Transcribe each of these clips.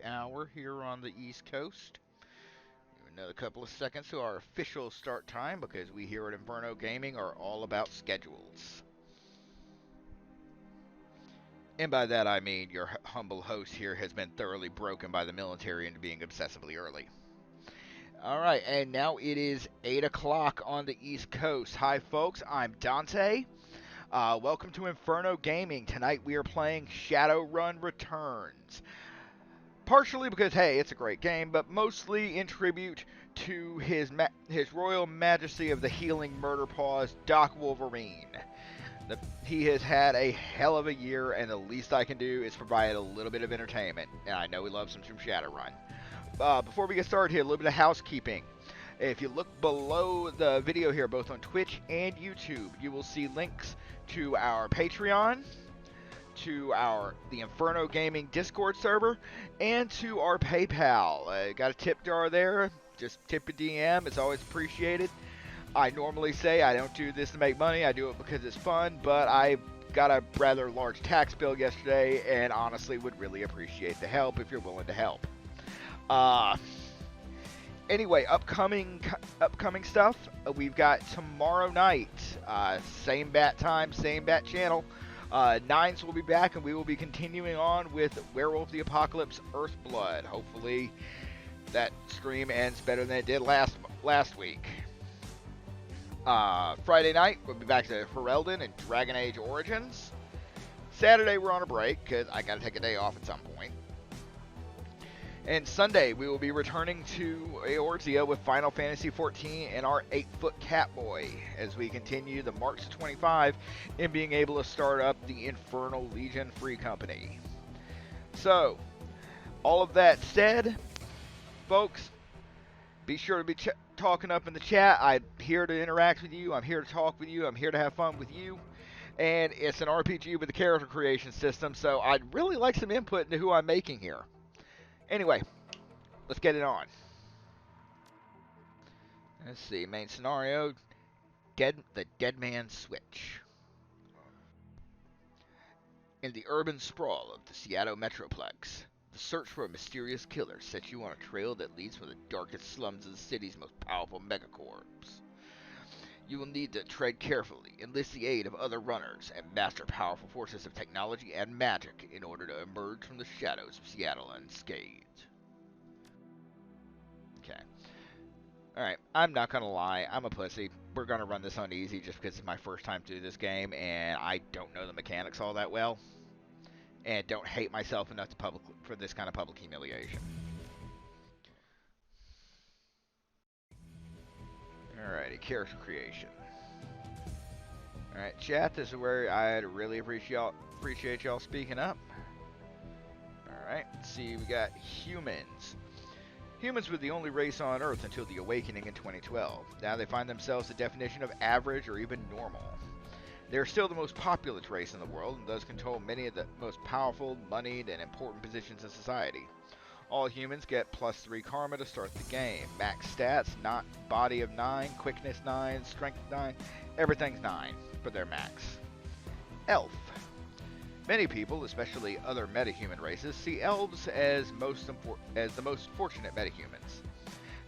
hour here on the East Coast. Another couple of seconds to our official start time because we here at Inferno Gaming are all about schedules. And by that I mean your humble host here has been thoroughly broken by the military into being obsessively early. Alright, and now it is 8 o'clock on the East Coast. Hi folks, I'm Dante. Welcome to Inferno Gaming. Tonight we are playing Shadowrun Returns. Partially because, hey, it's a great game, but mostly in tribute to his Royal Majesty of the Healing Murder Paws, Doc Wolverine. He has had a hell of a year, and the least I can do is provide a little bit of entertainment. And I know he loves him some Shadowrun. Before we get started here, a little bit of housekeeping. If you look below the video here, both on Twitch and YouTube, you will see links to our Patreon, to the Inferno Gaming Discord server, and to our PayPal. Got a tip jar there. Just tip a DM. It's always appreciated. I normally say I don't do this to make money. I do it because it's fun, but I got a rather large tax bill yesterday and honestly would really appreciate the help if you're willing to help. Anyway, upcoming stuff. We've got tomorrow night, same bat time, same bat channel. Nines will be back, and we will be continuing on with Werewolf the Apocalypse Earthblood. Hopefully that stream ends better than it did last week. Friday night, we'll be back to Ferelden and Dragon Age Origins. Saturday, we're on a break, because I gotta take a day off at some point. And Sunday, we will be returning to Eorzea with Final Fantasy XIV and our 8-foot Catboy as we continue the March to 25 in being able to start up the Infernal Legion Free Company. So, all of that said, folks, be sure to be talking up in the chat. I'm here to interact with you. I'm here to talk with you. I'm here to have fun with you. And it's an RPG with a character creation system, so I'd really like some input into who I'm making here. Anyway, let's get it on. Let's see, main scenario, the Dead Man's Switch. In the urban sprawl of the Seattle Metroplex, the search for a mysterious killer sets you on a trail that leads from the darkest slums of the city's most powerful megacorps. You will need to tread carefully, enlist the aid of other runners, and master powerful forces of technology and magic in order to emerge from the shadows of Seattle unscathed. Okay. Alright, I'm not gonna lie, I'm a pussy. We're gonna run this on easy just because it's my first time through this game, and I don't know the mechanics all that well. And don't hate myself enough for this kind of public humiliation. Alrighty, character creation. Alright, chat, this is where I'd really appreciate y'all speaking up. Alright, let's see, we got humans. Humans were the only race on Earth until the Awakening in 2012. Now they find themselves the definition of average or even normal. They're still the most populous race in the world and thus control many of the most powerful, moneyed, and important positions in society. All humans get +3 karma to start the game. Max stats, not body of 9, quickness 9, strength 9, everything's 9 for their max. Elf. Many people, especially other metahuman races, see elves as the most fortunate metahumans.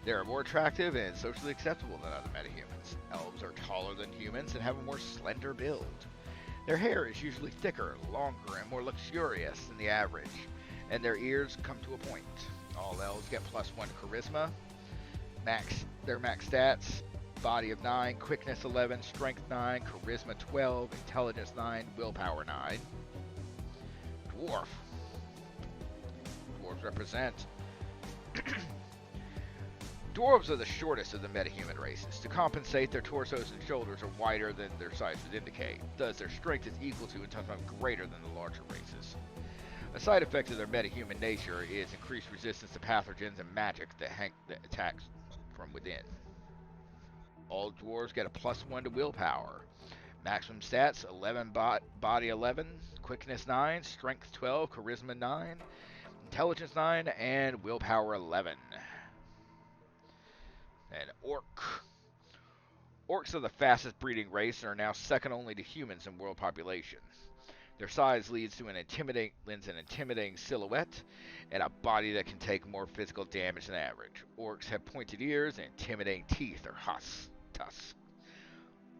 They are more attractive and socially acceptable than other metahumans. Elves are taller than humans and have a more slender build. Their hair is usually thicker, longer, and more luxurious than the average, and their ears come to a point. All elves get +1 charisma. Their max stats, body of 9, quickness 11, strength 9, charisma 12, intelligence 9, willpower 9. Dwarf. Dwarves represent... Dwarves are the shortest of the metahuman races. To compensate, their torsos and shoulders are wider than their size would indicate. Thus, their strength is equal to and sometimes greater than the larger races. A side effect of their metahuman nature is increased resistance to pathogens and magic that attacks from within. All dwarves get a +1 to willpower. Maximum stats, 11 body 11, quickness 9, strength 12, charisma 9, intelligence 9, and willpower 11. And orc. Orcs are the fastest breeding race and are now second only to humans in world population. Their size lends an intimidating silhouette and a body that can take more physical damage than average. Orcs have pointed ears and intimidating teeth or tusks.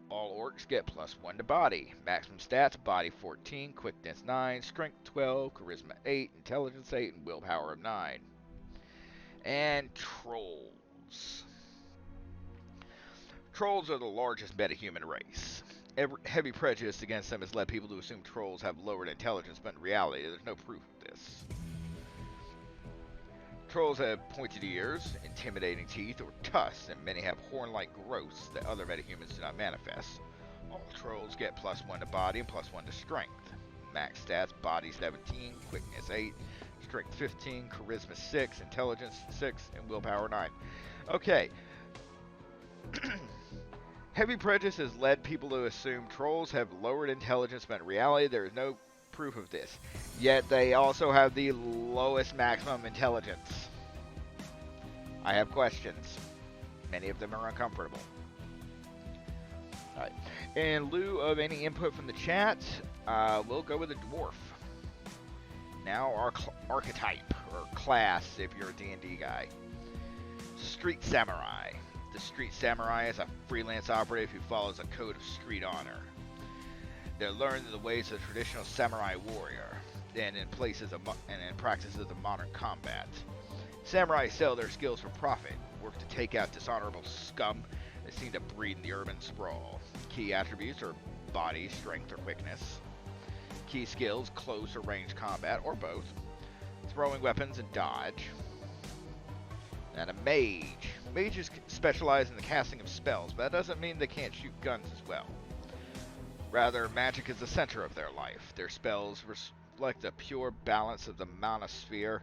All orcs get +1 to body. Maximum stats: body 14, quickness 9, strength 12, charisma 8, intelligence 8, and willpower of 9. And trolls. Trolls are the largest metahuman race. Heavy prejudice against them has led people to assume trolls have lowered intelligence, but in reality, there's no proof of this. Trolls have pointed ears, intimidating teeth, or tusks, and many have horn-like growths that other metahumans do not manifest. All trolls get +1 to body and +1 to strength. Max stats: body 17, quickness 8, strength 15, charisma 6, intelligence 6, and willpower 9. Okay. Heavy prejudice has led people to assume trolls have lowered intelligence, but in reality there is no proof of this. Yet they also have the lowest maximum intelligence. I have questions. Many of them are uncomfortable. Alright. In lieu of any input from the chat, we'll go with a dwarf. Now our archetype, or class if you're a D&D guy. Street Samurai. The Street Samurai is a freelance operative who follows a code of street honor. They're learned the ways of the traditional samurai warrior, and in practices of modern combat. Samurai sell their skills for profit, work to take out dishonorable scum that seem to breed in the urban sprawl. Key attributes are body, strength, or quickness. Key skills: close or range combat, or both. Throwing weapons and dodge. And a mage. Mages specialize in the casting of spells, but that doesn't mean they can't shoot guns as well. Rather, magic is the center of their life. Their spells reflect a pure balance of the manosphere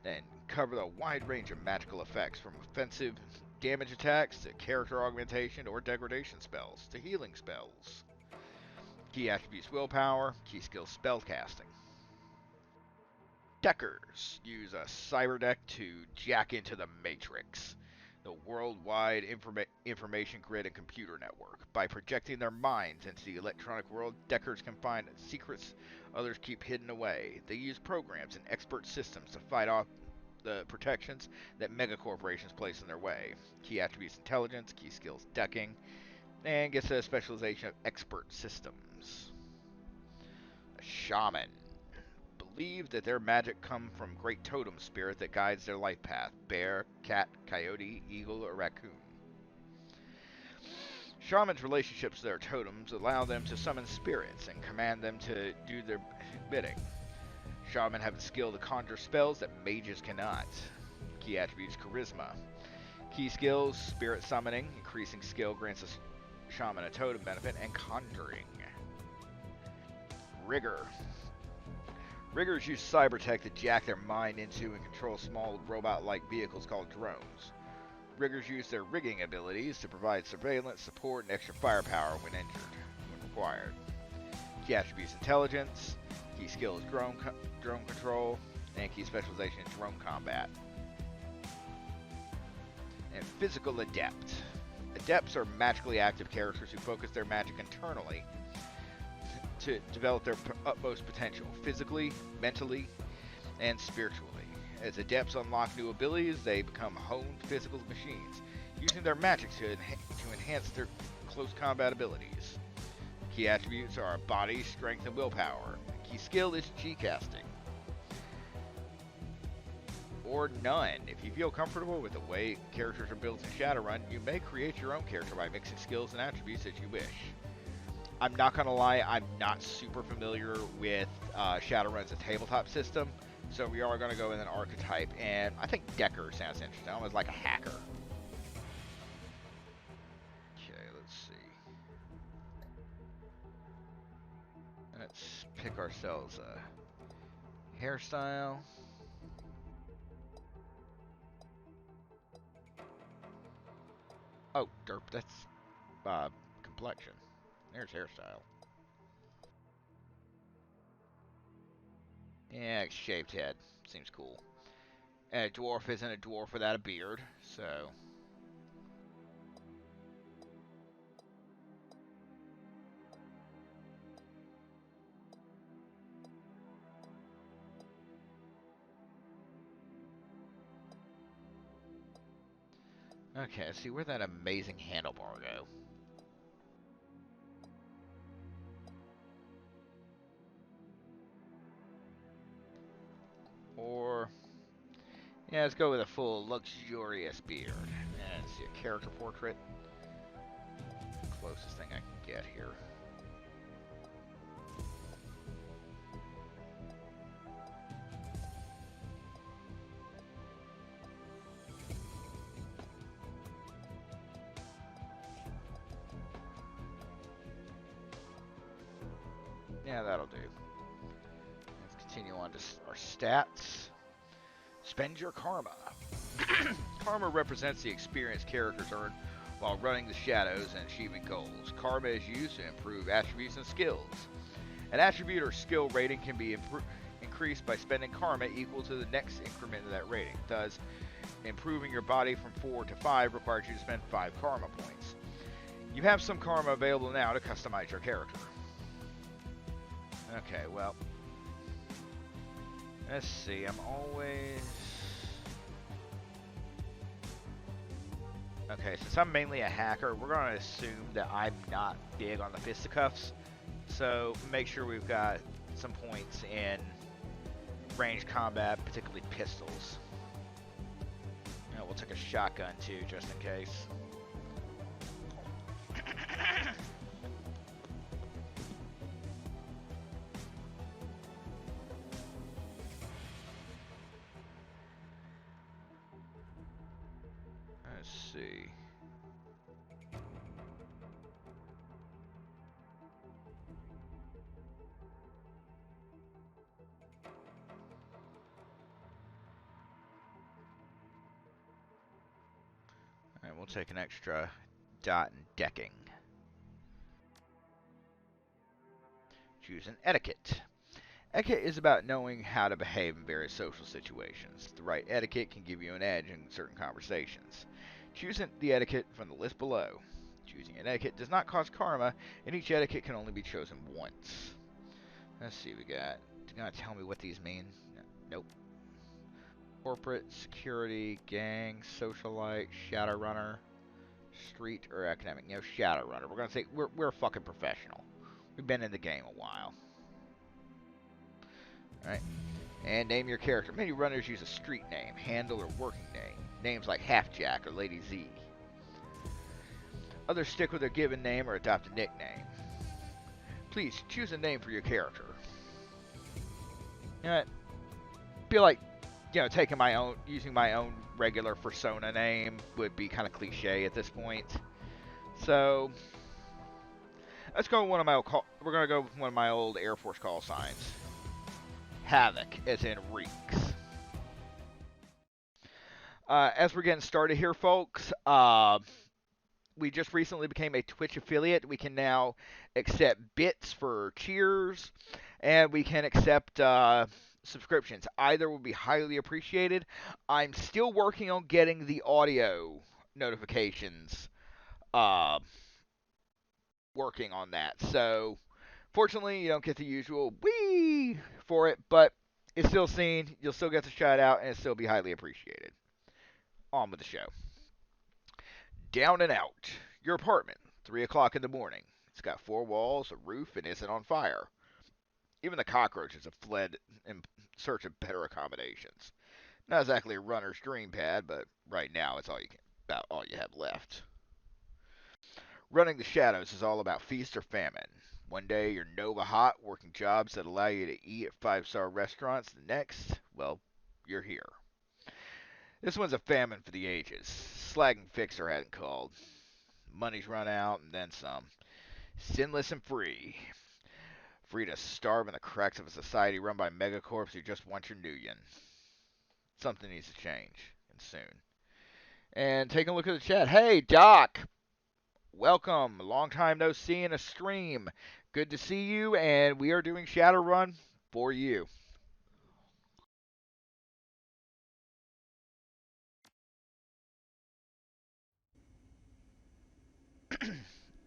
and cover a wide range of magical effects, from offensive damage attacks to character augmentation or degradation spells to healing spells. Key attributes: willpower. Key skills: spellcasting. Deckers use a cyber deck to jack into the Matrix, the worldwide information grid and computer network. By projecting their minds into the electronic world, Deckers can find secrets others keep hidden away. They use programs and expert systems to fight off the protections that megacorporations place in their way. Key attributes: intelligence. Key skills: decking. And gets a specialization of expert systems. A shaman. Believe that their magic come from great totem spirit that guides their life path: bear, cat, coyote, eagle, or raccoon. Shamans' relationships to their totems allow them to summon spirits and command them to do their bidding. Shaman have the skill to conjure spells that mages cannot. Key attributes: charisma. Key skills: spirit summoning, increasing skill grants a shaman a totem benefit, and conjuring. Rigger. Riggers use cybertech to jack their mind into and control small robot-like vehicles called drones. Riggers use their rigging abilities to provide surveillance, support, and extra firepower when required. Key attributes: intelligence. Key skill is drone control, and key specialization in drone combat. And physical adept. Adepts are magically active characters who focus their magic internally to develop their utmost potential, physically, mentally, and spiritually. As adepts unlock new abilities, they become honed physical machines, using their magic to enhance their close combat abilities. Key attributes are body, strength, and willpower. Key skill is G-casting. Or none. If you feel comfortable with the way characters are built in Shadowrun, you may create your own character by mixing skills and attributes as you wish. I'm not going to lie, I'm not super familiar with Shadowrun's a tabletop system, so we are going to go with an archetype, and I think Decker sounds interesting, almost like a hacker. Okay, let's see. Let's pick ourselves a hairstyle. Oh, derp, that's complexion. There's hairstyle. Yeah, shaved head. Seems cool. And a dwarf isn't a dwarf without a beard, so... Okay, let's see, where'd that amazing handlebar go? Or, yeah, let's go with a full luxurious beard. And let's see, a character portrait. Closest thing I can get here. Yeah, that'll do. Let's continue on to our stats. Spend your karma. Karma represents the experience characters earn while running the shadows and achieving goals. Karma is used to improve attributes and skills. An attribute or skill rating can be increased by spending karma equal to the next increment of that rating. Thus, improving your body from 4 to 5 requires you to spend 5 karma points. You have some karma available now to customize your character. Okay, well, let's see, I'm always... Okay, since I'm mainly a hacker, we're going to assume that I'm not big on the fisticuffs. So make sure we've got some points in ranged combat, particularly pistols. And we'll take a shotgun too, just in case. Let's see. And we'll take an extra dot in decking. Choose an etiquette. Etiquette is about knowing how to behave in various social situations. The right etiquette can give you an edge in certain conversations. Choose the etiquette from the list below. Choosing an etiquette does not cost karma, and each etiquette can only be chosen once. Let's see, we got... You gotta tell me what these mean? Nope. Corporate, security, gang, socialite, shadowrunner, street, or academic. You know, shadowrunner. We're gonna say we're a fucking professional. We've been in the game a while. Alright. And name your character. Many runners use a street name, handle, or working name. Names like Halfjack or Lady Z. Others stick with their given name or adopt a nickname. Please choose a name for your character. You know, I feel like, you know, using my own regular persona name would be kind of cliche at this point. So, let's go with one of my we're gonna go with one of my old Air Force call signs. Havoc, as in reeks. As we're getting started here, folks, we just recently became a Twitch affiliate. We can now accept bits for cheers, and we can accept subscriptions. Either will be highly appreciated. I'm still working on getting the audio notifications working on that. So, fortunately, you don't get the usual wee for it, but it's still seen. You'll still get the shout out, and it'll still be highly appreciated. On with the show. Down and out. Your apartment, 3 o'clock in the morning. It's got 4 walls, a roof, and isn't on fire. Even the cockroaches have fled in search of better accommodations. Not exactly a runner's dream pad, but right now it's about all you have left. Running the shadows is all about feast or famine. One day you're Nova hot, working jobs that allow you to eat at 5-star restaurants. The next, well, you're here. This one's a famine for the ages. Slagging Fixer hadn't called. Money's run out, and then some. Sinless and free. Free to starve in the cracks of a society run by megacorps who just want your nuyen. Something needs to change, and soon. And take a look at the chat. Hey, Doc! Welcome. Long time no see in a stream. Good to see you, and we are doing Shadowrun for you.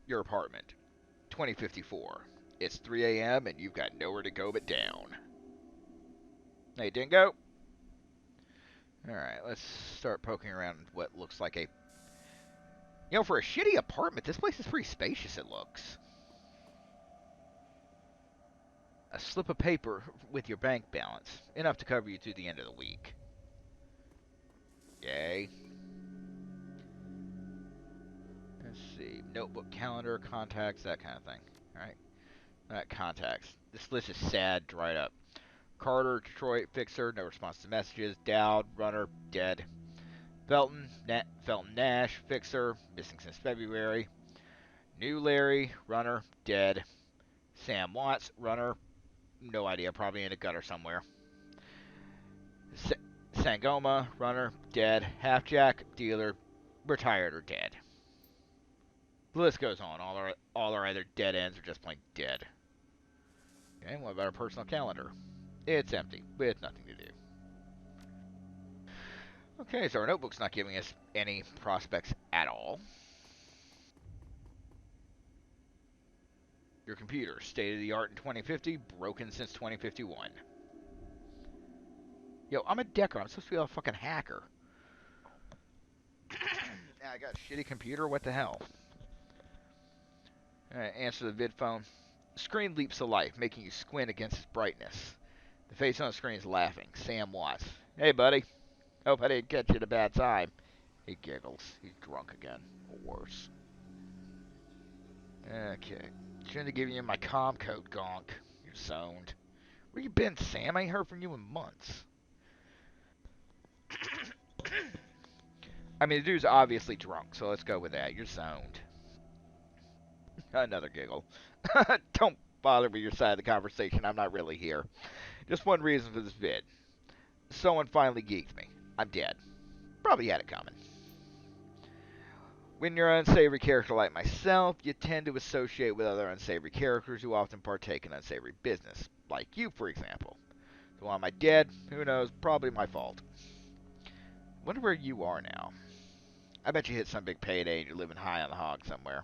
Your apartment. 2054. It's 3 a.m. and you've got nowhere to go but down. Hey, Dingo. Alright, let's start poking around what looks like a You know, for a shitty apartment, this place is pretty spacious, it looks. A slip of paper with your bank balance. Enough to cover you through the end of the week. Yay. Let's see. Notebook, calendar, contacts, that kind of thing. Alright. Not contacts. This list is sad, dried up. Carter, Detroit, Fixer, no response to messages. Dowd, Runner, dead. Felton, Felton Nash, Fixer, missing since February. New Larry, Runner, dead. Sam Watts, Runner, no idea, probably in a gutter somewhere. Sangoma, Runner, dead. Halfjack, Dealer, retired or dead. The list goes on. All are either dead ends or just plain dead. Okay, what about our personal calendar? It's empty, with nothing to do. Okay, so our notebook's not giving us any prospects at all. Your computer, state of the art in 2050, broken since 2051. Yo, I'm a decker. I'm supposed to be a fucking hacker. Now I got a shitty computer. What the hell? Alright, answer the vid phone. The screen leaps to life, making you squint against its brightness. The face on the screen is laughing. Sam Watts. Hey, buddy. Hope I didn't catch you at a bad time. He giggles. He's drunk again. Or worse. Okay. Shouldn't have given you my comm code, Gonk. You're zoned. Where you been, Sam? I ain't heard from you in months. I mean, the dude's obviously drunk, so let's go with that. You're zoned. Another giggle. Don't bother with your side of the conversation. I'm not really here. Just one reason for this vid. Someone finally geeked me. I'm dead. Probably had it coming. When you're an unsavory character like myself, you tend to associate with other unsavory characters who often partake in unsavory business. Like you, for example. So am I dead? Who knows? Probably my fault. Wonder where you are now. I bet you hit some big payday and you're living high on the hog somewhere.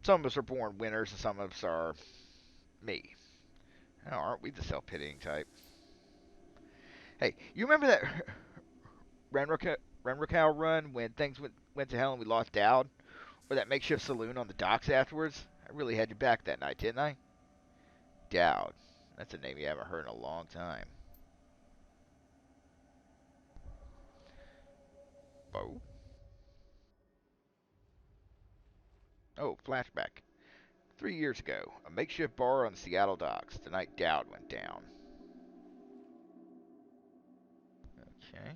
Some of us are born winners and some of us are me. Oh, aren't we the self-pitying type? Hey, you remember that Renrocow run when things went to hell and we lost Dowd? Or that makeshift saloon on the docks afterwards? I really had your back that night, didn't I? Dowd. That's a name you haven't heard in a long time. Oh. Oh, flashback. 3 years ago, a makeshift bar on the Seattle docks. The night Dowd went down. Okay.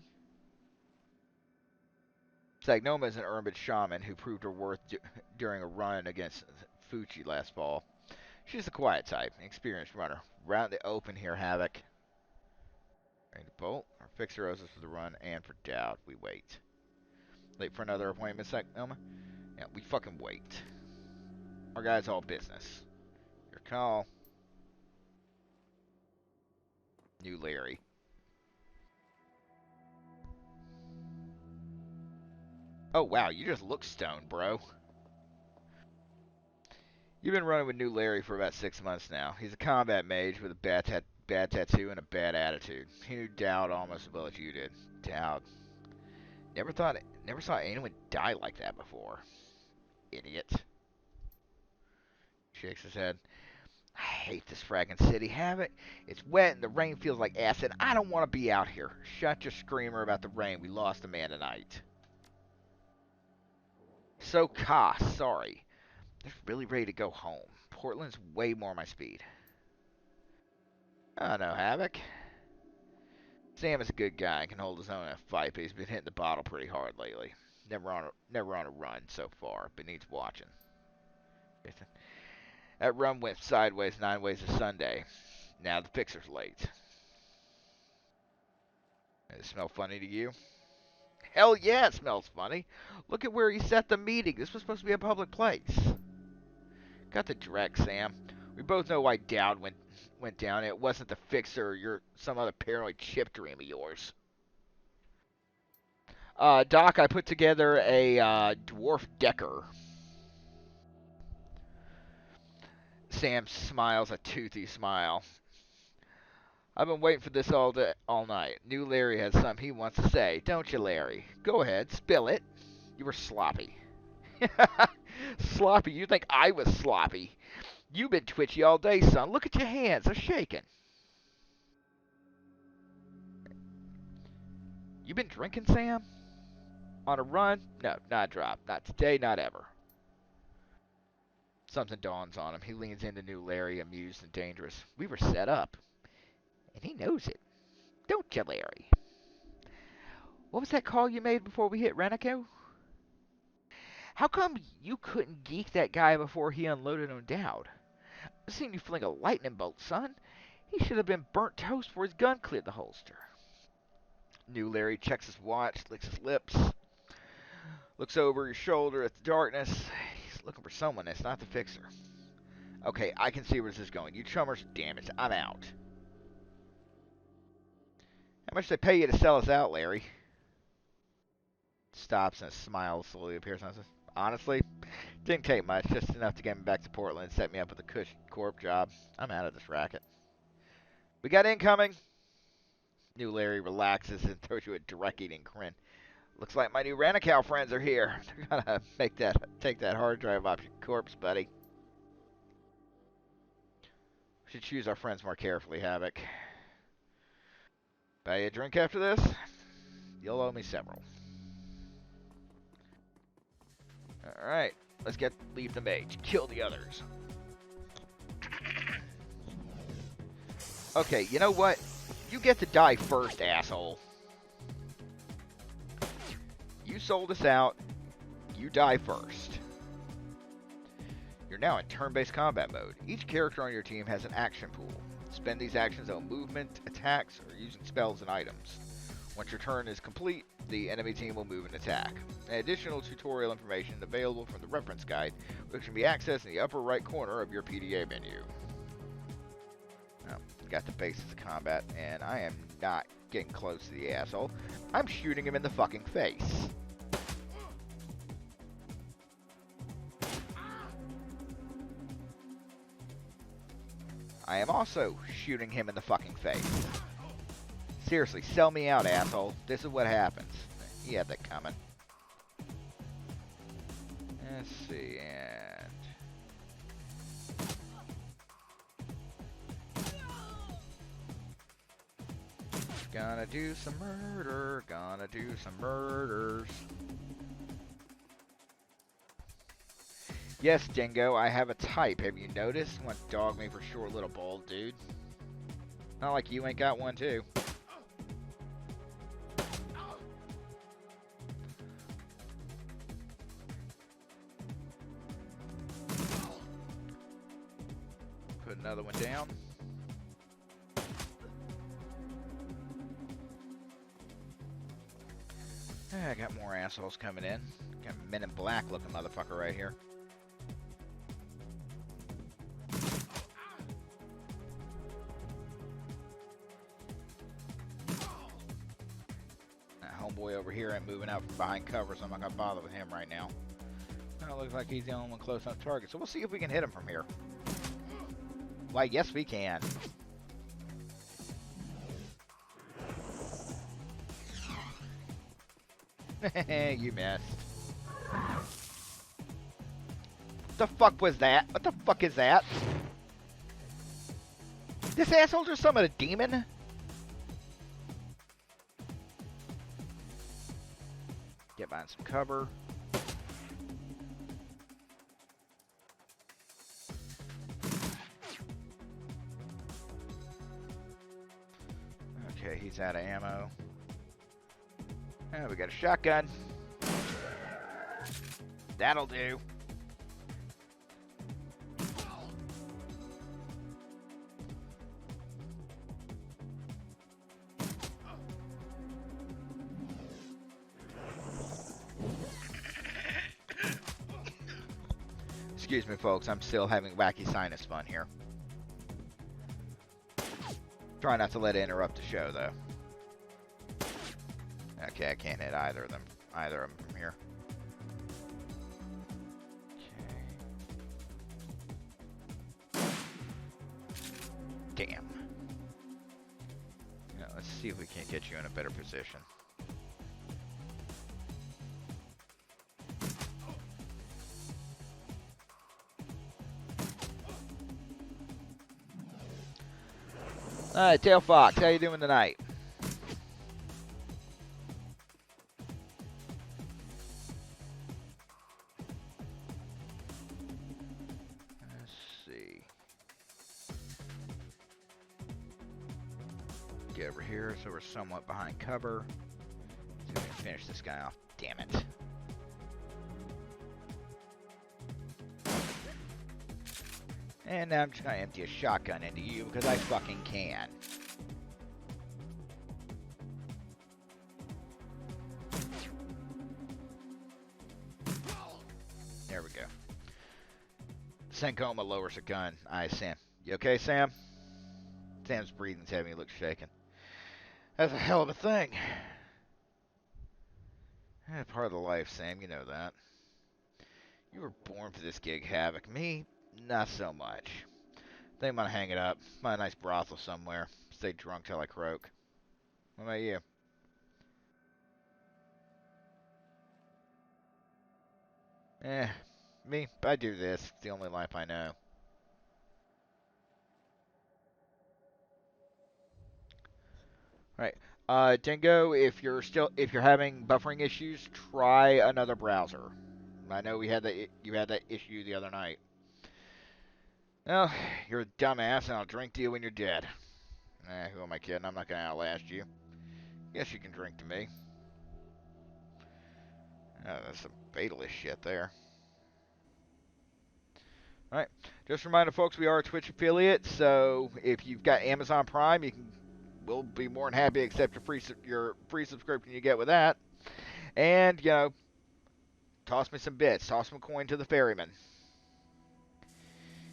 Sagnoma is an urban shaman who proved her worth during a run against Fuchi last fall. She's the quiet type, an experienced runner. Round the open here, Havoc. Ready to bolt. Our fixer roses for the run and for Dowd. We wait. Late for another appointment, Sagnoma? Yeah, we fucking wait. Our guy's all business. Your call. New Larry. Oh, wow, you just look stoned, bro. You've been running with New Larry for about 6 months now. He's a combat mage with a bad tattoo and a bad attitude. He knew Dowd almost as well as you did. Dowd. Never saw anyone die like that before. Idiot. Shakes his head. I hate this fragging city. Have it? It's wet and the rain feels like acid. I don't want to be out here. Shut your screamer about the rain. We lost a man tonight. So, sorry. Just really ready to go home. Portland's way more my speed. I don't know, Havoc. Sam is a good guy and can hold his own in a fight, but he's been hitting the bottle pretty hard lately. Never on a run so far, but needs watching. That run went sideways 9 ways to Sunday. Now the fixer's late. Does it smell funny to you? Hell yeah, it smells funny. Look at where he set the meeting. This was supposed to be a public place. Got the direct, Sam. We both know why Dowd went down. It wasn't the fixer or some other paranoid chip dream of yours. Doc, I put together a dwarf decker. Sam smiles a toothy smile. I've been waiting for this all night. New Larry has something he wants to say, don't you, Larry? Go ahead, spill it. You were sloppy. Sloppy? You think I was sloppy? You've been twitchy all day, son. Look at your hands. They're shaking. You been drinking, Sam? On a run? No, not a drop. Not today, not ever. Something dawns on him. He leans into new Larry, amused and dangerous. We were set up. And he knows it. Don't you, Larry? What was that call you made before we hit Renico? How come you couldn't geek that guy before he unloaded on Dowd? I've seen you fling a lightning bolt, son. He should have been burnt toast before his gun cleared the holster. New Larry checks his watch, licks his lips, looks over his shoulder at the darkness. He's looking for someone that's not the fixer. Okay, I can see where this is going. You chummers, damn it, I'm out. How much they pay you to sell us out, Larry? Stops and a smile slowly appears on his face. Honestly, didn't take much, just enough to get me back to Portland and set me up with a cush corp job. I'm out of this racket. We got incoming. New Larry relaxes and throws you a direct-eating grin. Looks like my new Ranical friends are here. They're gonna take that hard drive off your corpse, buddy. We should choose our friends more carefully, Havoc. Buy you a drink after this? You'll owe me several. Alright, let's leave the mage. Kill the others. Okay, you know what? You get to die first, asshole. You sold us out. You die first. You're now in turn-based combat mode. Each character on your team has an action pool. Spend these actions on movement, attacks, or using spells and items. Once your turn is complete, the enemy team will move and attack. Additional tutorial information available from the reference guide, which can be accessed in the upper right corner of your PDA menu. Oh, got the basics of combat, and I am not getting close to the asshole. I'm shooting him in the fucking face. I am also shooting him in the fucking face. Seriously, sell me out, asshole. This is what happens. He had that coming. Let's see, and... Gonna do some murder, gonna do some murders. Yes, Dingo, I have a type. Have you noticed? Want to dog me for short little bald dude? Not like you ain't got one too. Put another one down. I got more assholes coming in. Got a Men in Black looking motherfucker right here. Homeboy over here ain't moving out from behind cover, so I'm not gonna bother with him right now. It looks like he's the only one close on target, so we'll see if we can hit him from here. Why, yes we can. You missed. What the fuck was that? What the fuck is that? This asshole just summoned a demon? Get behind some cover. Okay, he's out of ammo. Oh, we got a shotgun. That'll do. Excuse me, folks. I'm still having wacky sinus fun here. Try not to let it interrupt the show, though. Okay, I can't hit either of them from here. Okay. Damn. Now, let's see if we can't get you in a better position. Alright, Tail Fox, how you doing tonight? Let's see. Get over here so we're somewhat behind cover. See if we can finish this guy off. Damn it. And now I'm just gonna empty a shotgun into you because I fucking can. There we go. Senkoma lowers a gun. Alright, Sam. You okay, Sam? Sam's breathing's heavy. He looks shaken. That's a hell of a thing. Part of the life, Sam. You know that. You were born for this gig, Havoc. Me, not so much. Think I'm gonna hang it up. Find a nice brothel somewhere. Stay drunk till I croak. What about you? Me, I do this. It's the only life I know. Right. Dingo, if you're having buffering issues, try another browser. I know you had that issue the other night. Well, you're a dumbass, and I'll drink to you when you're dead. Who am I kidding? I'm not gonna outlast you. Guess you can drink to me. That's some fatalist shit there. Alright. Just a reminder, folks, we are a Twitch affiliate, so if you've got Amazon Prime, we'll be more than happy to accept your free subscription you get with that. And, toss me some bits. Toss some coin to the ferryman.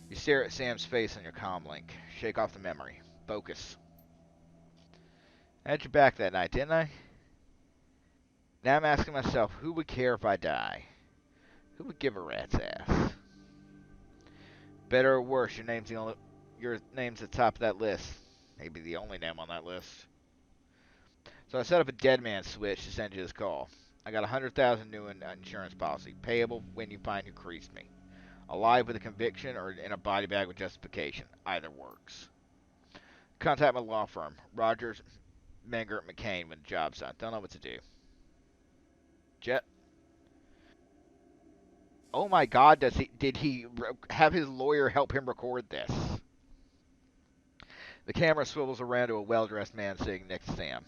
You stare at Sam's face on your comm link. Shake off the memory. Focus. I had your back that night, didn't I? Now I'm asking myself, who would care if I die? Who would give a rat's ass? Better or worse, your name's at the top of that list. Maybe the only name on that list. So I set up a dead man switch to send you this call. I got 100,000 new insurance policy, payable when you find who creased me. Alive with a conviction or in a body bag with justification. Either works. Contact my law firm, Rogers, Menger, McCain, when the job's done. Don't know what to do. Jet. Oh my God! Did he have his lawyer help him record this? The camera swivels around to a well-dressed man sitting next to Sam.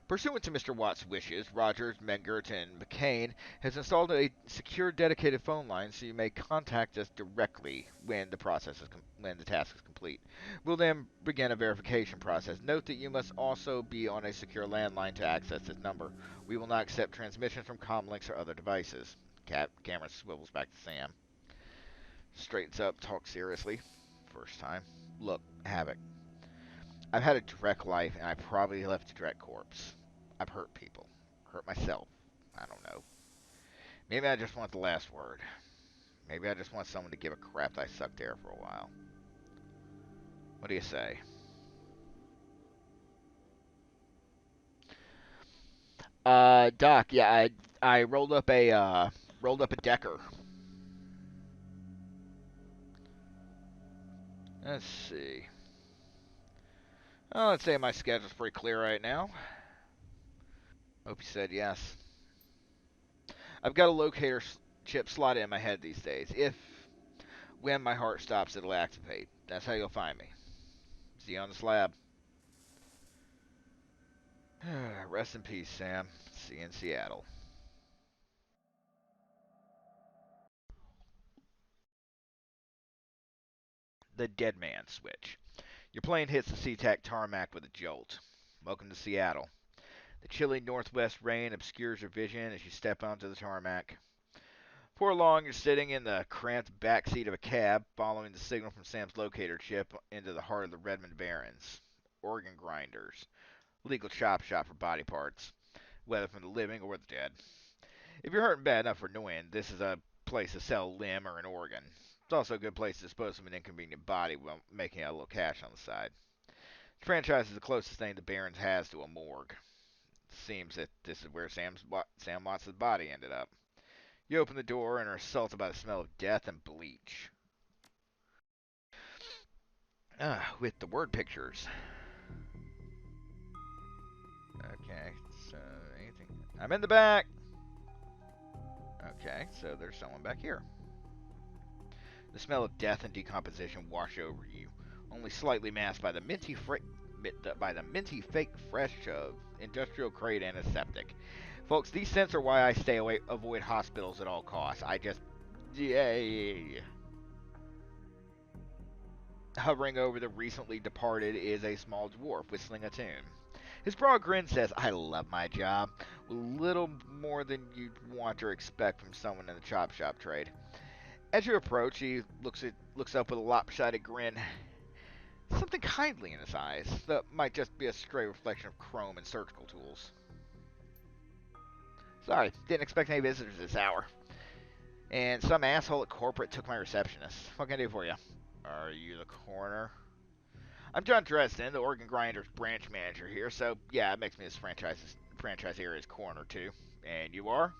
Pursuant to Mr. Watt's wishes, Rogers, Mengert, and McCain has installed a secure dedicated phone line so you may contact us directly when the task is complete. We'll then begin a verification process. Note that you must also be on a secure landline to access this number. We will not accept transmissions from comlinks or other devices. Camera swivels back to Sam. Straightens up, talks seriously. First time. Look, Havoc. I've had a direct life, and I probably left a direct corpse. I've hurt people. Hurt myself. I don't know. Maybe I just want the last word. Maybe I just want someone to give a crap that I sucked air for a while. What do you say? Doc, yeah, I rolled up a Decker. Let's see. Oh, let's say my schedule's pretty clear right now. Hope you said yes. I've got a locator chip slotted in my head these days. When my heart stops, it'll activate. That's how you'll find me. See you on the slab. Rest in peace, Sam. See you in Seattle. The Dead Man Switch. Your plane hits the SeaTac tarmac with a jolt. Welcome to Seattle. The chilly northwest rain obscures your vision as you step onto the tarmac. Before long, you're sitting in the cramped back seat of a cab, following the signal from Sam's locator chip into the heart of the Redmond Barrens. Organ grinders. Legal chop shop for body parts, whether from the living or the dead. If you're hurting bad enough for annoying, this is a place to sell a limb or an organ. It's also a good place to dispose of an inconvenient body while making a little cash on the side. The franchise is the closest thing the Barrens has to a morgue. It seems that this is where Sam Watts's body ended up. You open the door and are assaulted by the smell of death and bleach. With the word pictures. Okay, so anything... I'm in the back! Okay, so there's someone back here. The smell of death and decomposition wash over you, only slightly masked by the minty fake fresh of industrial grade antiseptic. Folks, these scents are why I avoid hospitals at all costs. Yay. Hovering over the recently departed is a small dwarf whistling a tune. His broad grin says, "I love my job," with little more than you'd want or expect from someone in the chop shop trade. As you approach, he looks up with a lopsided grin, something kindly in his eyes that might just be a stray reflection of chrome and surgical tools. "Sorry, didn't expect any visitors this hour. And some asshole at corporate took my receptionist. What can I do for you?" "Are you the coroner?" "I'm John Dresden, the Organ Grinders branch manager here, so yeah, it makes me this franchise area's coroner too. And you are?"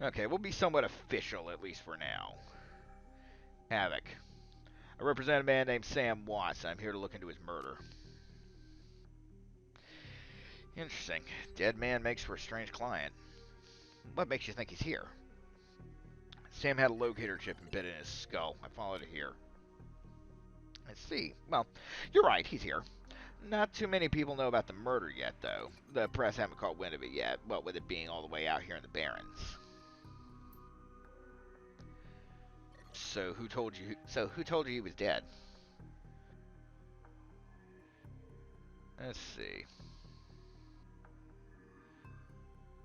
"Okay, we'll be somewhat official, at least for now. Havoc. I represent a man named Sam Watts. I'm here to look into his murder." "Interesting. Dead man makes for a strange client. What makes you think he's here?" "Sam had a locator chip embedded in his skull. I followed it here." "I see. Well, you're right, he's here. Not too many people know about the murder yet, though. The press haven't caught wind of it yet, what with it being all the way out here in the Barrens." So who told you he was dead?" "Let's see.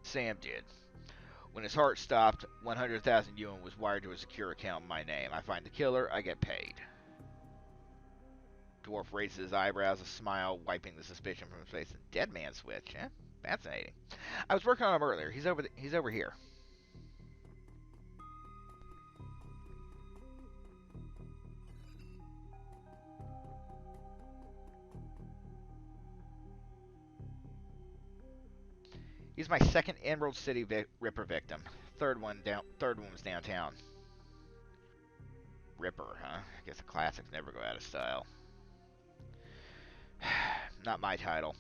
Sam did. When his heart stopped, 100,000 yuan was wired to a secure account in my name. I find the killer, I get paid." Dwarf raises his eyebrows, a smile wiping the suspicion from his face. "Dead man switch, eh? Fascinating. I was working on him earlier. He's over here." "He's my second Emerald City Ripper victim. Third one was downtown." "Ripper, huh? I guess the classics never go out of style." "Not my title.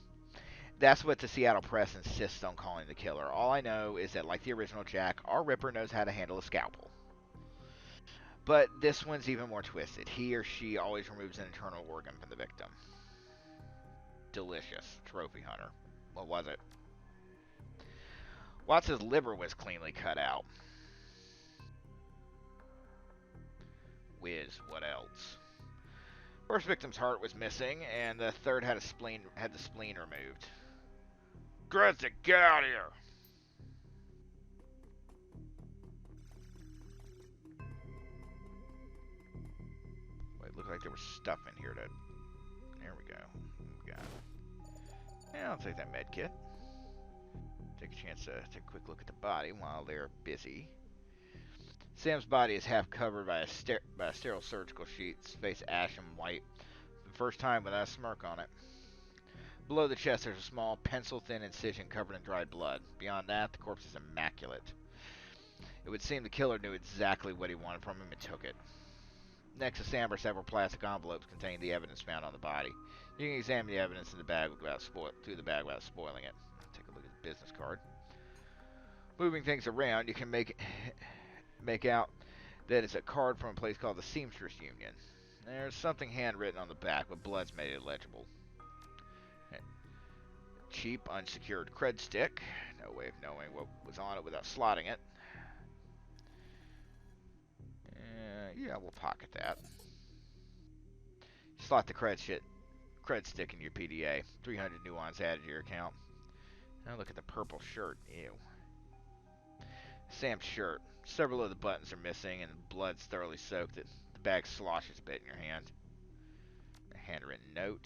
That's what the Seattle press insists on calling the killer. All I know is that, like the original Jack, our Ripper knows how to handle a scalpel. But this one's even more twisted. He or she always removes an internal organ from the victim." "Delicious. Trophy hunter. What was it?" "Watts' liver was cleanly cut out." "Whiz. What else?" "First victim's heart was missing, and the third had the spleen removed." "Dresden, get out of here!" Wait, looked like there was stuff in here to... There we go. We got... Yeah, I'll take that med kit. Take a chance to take a quick look at the body while they're busy. Sam's body is half covered by a sterile surgical sheet, his face ashen white, for the first time without a smirk on it. Below the chest, there's a small, pencil-thin incision covered in dried blood. Beyond that, the corpse is immaculate. It would seem the killer knew exactly what he wanted from him and took it. Next to Sam are several plastic envelopes containing the evidence found on the body. You can examine the evidence in the bag without spoiling it. Take a look at the business card. Moving things around, you can make out that it's a card from a place called the Seamstress Union. There's something handwritten on the back, but blood's made it illegible. Cheap, unsecured cred stick. No way of knowing what was on it without slotting it. Yeah, we'll pocket that. Slot the cred stick in your PDA. 300 nuance added to your account. Now look at the purple shirt. Ew. Sam's shirt. Several of the buttons are missing, and blood's thoroughly soaked. The bag sloshes a bit in your hand. A handwritten note.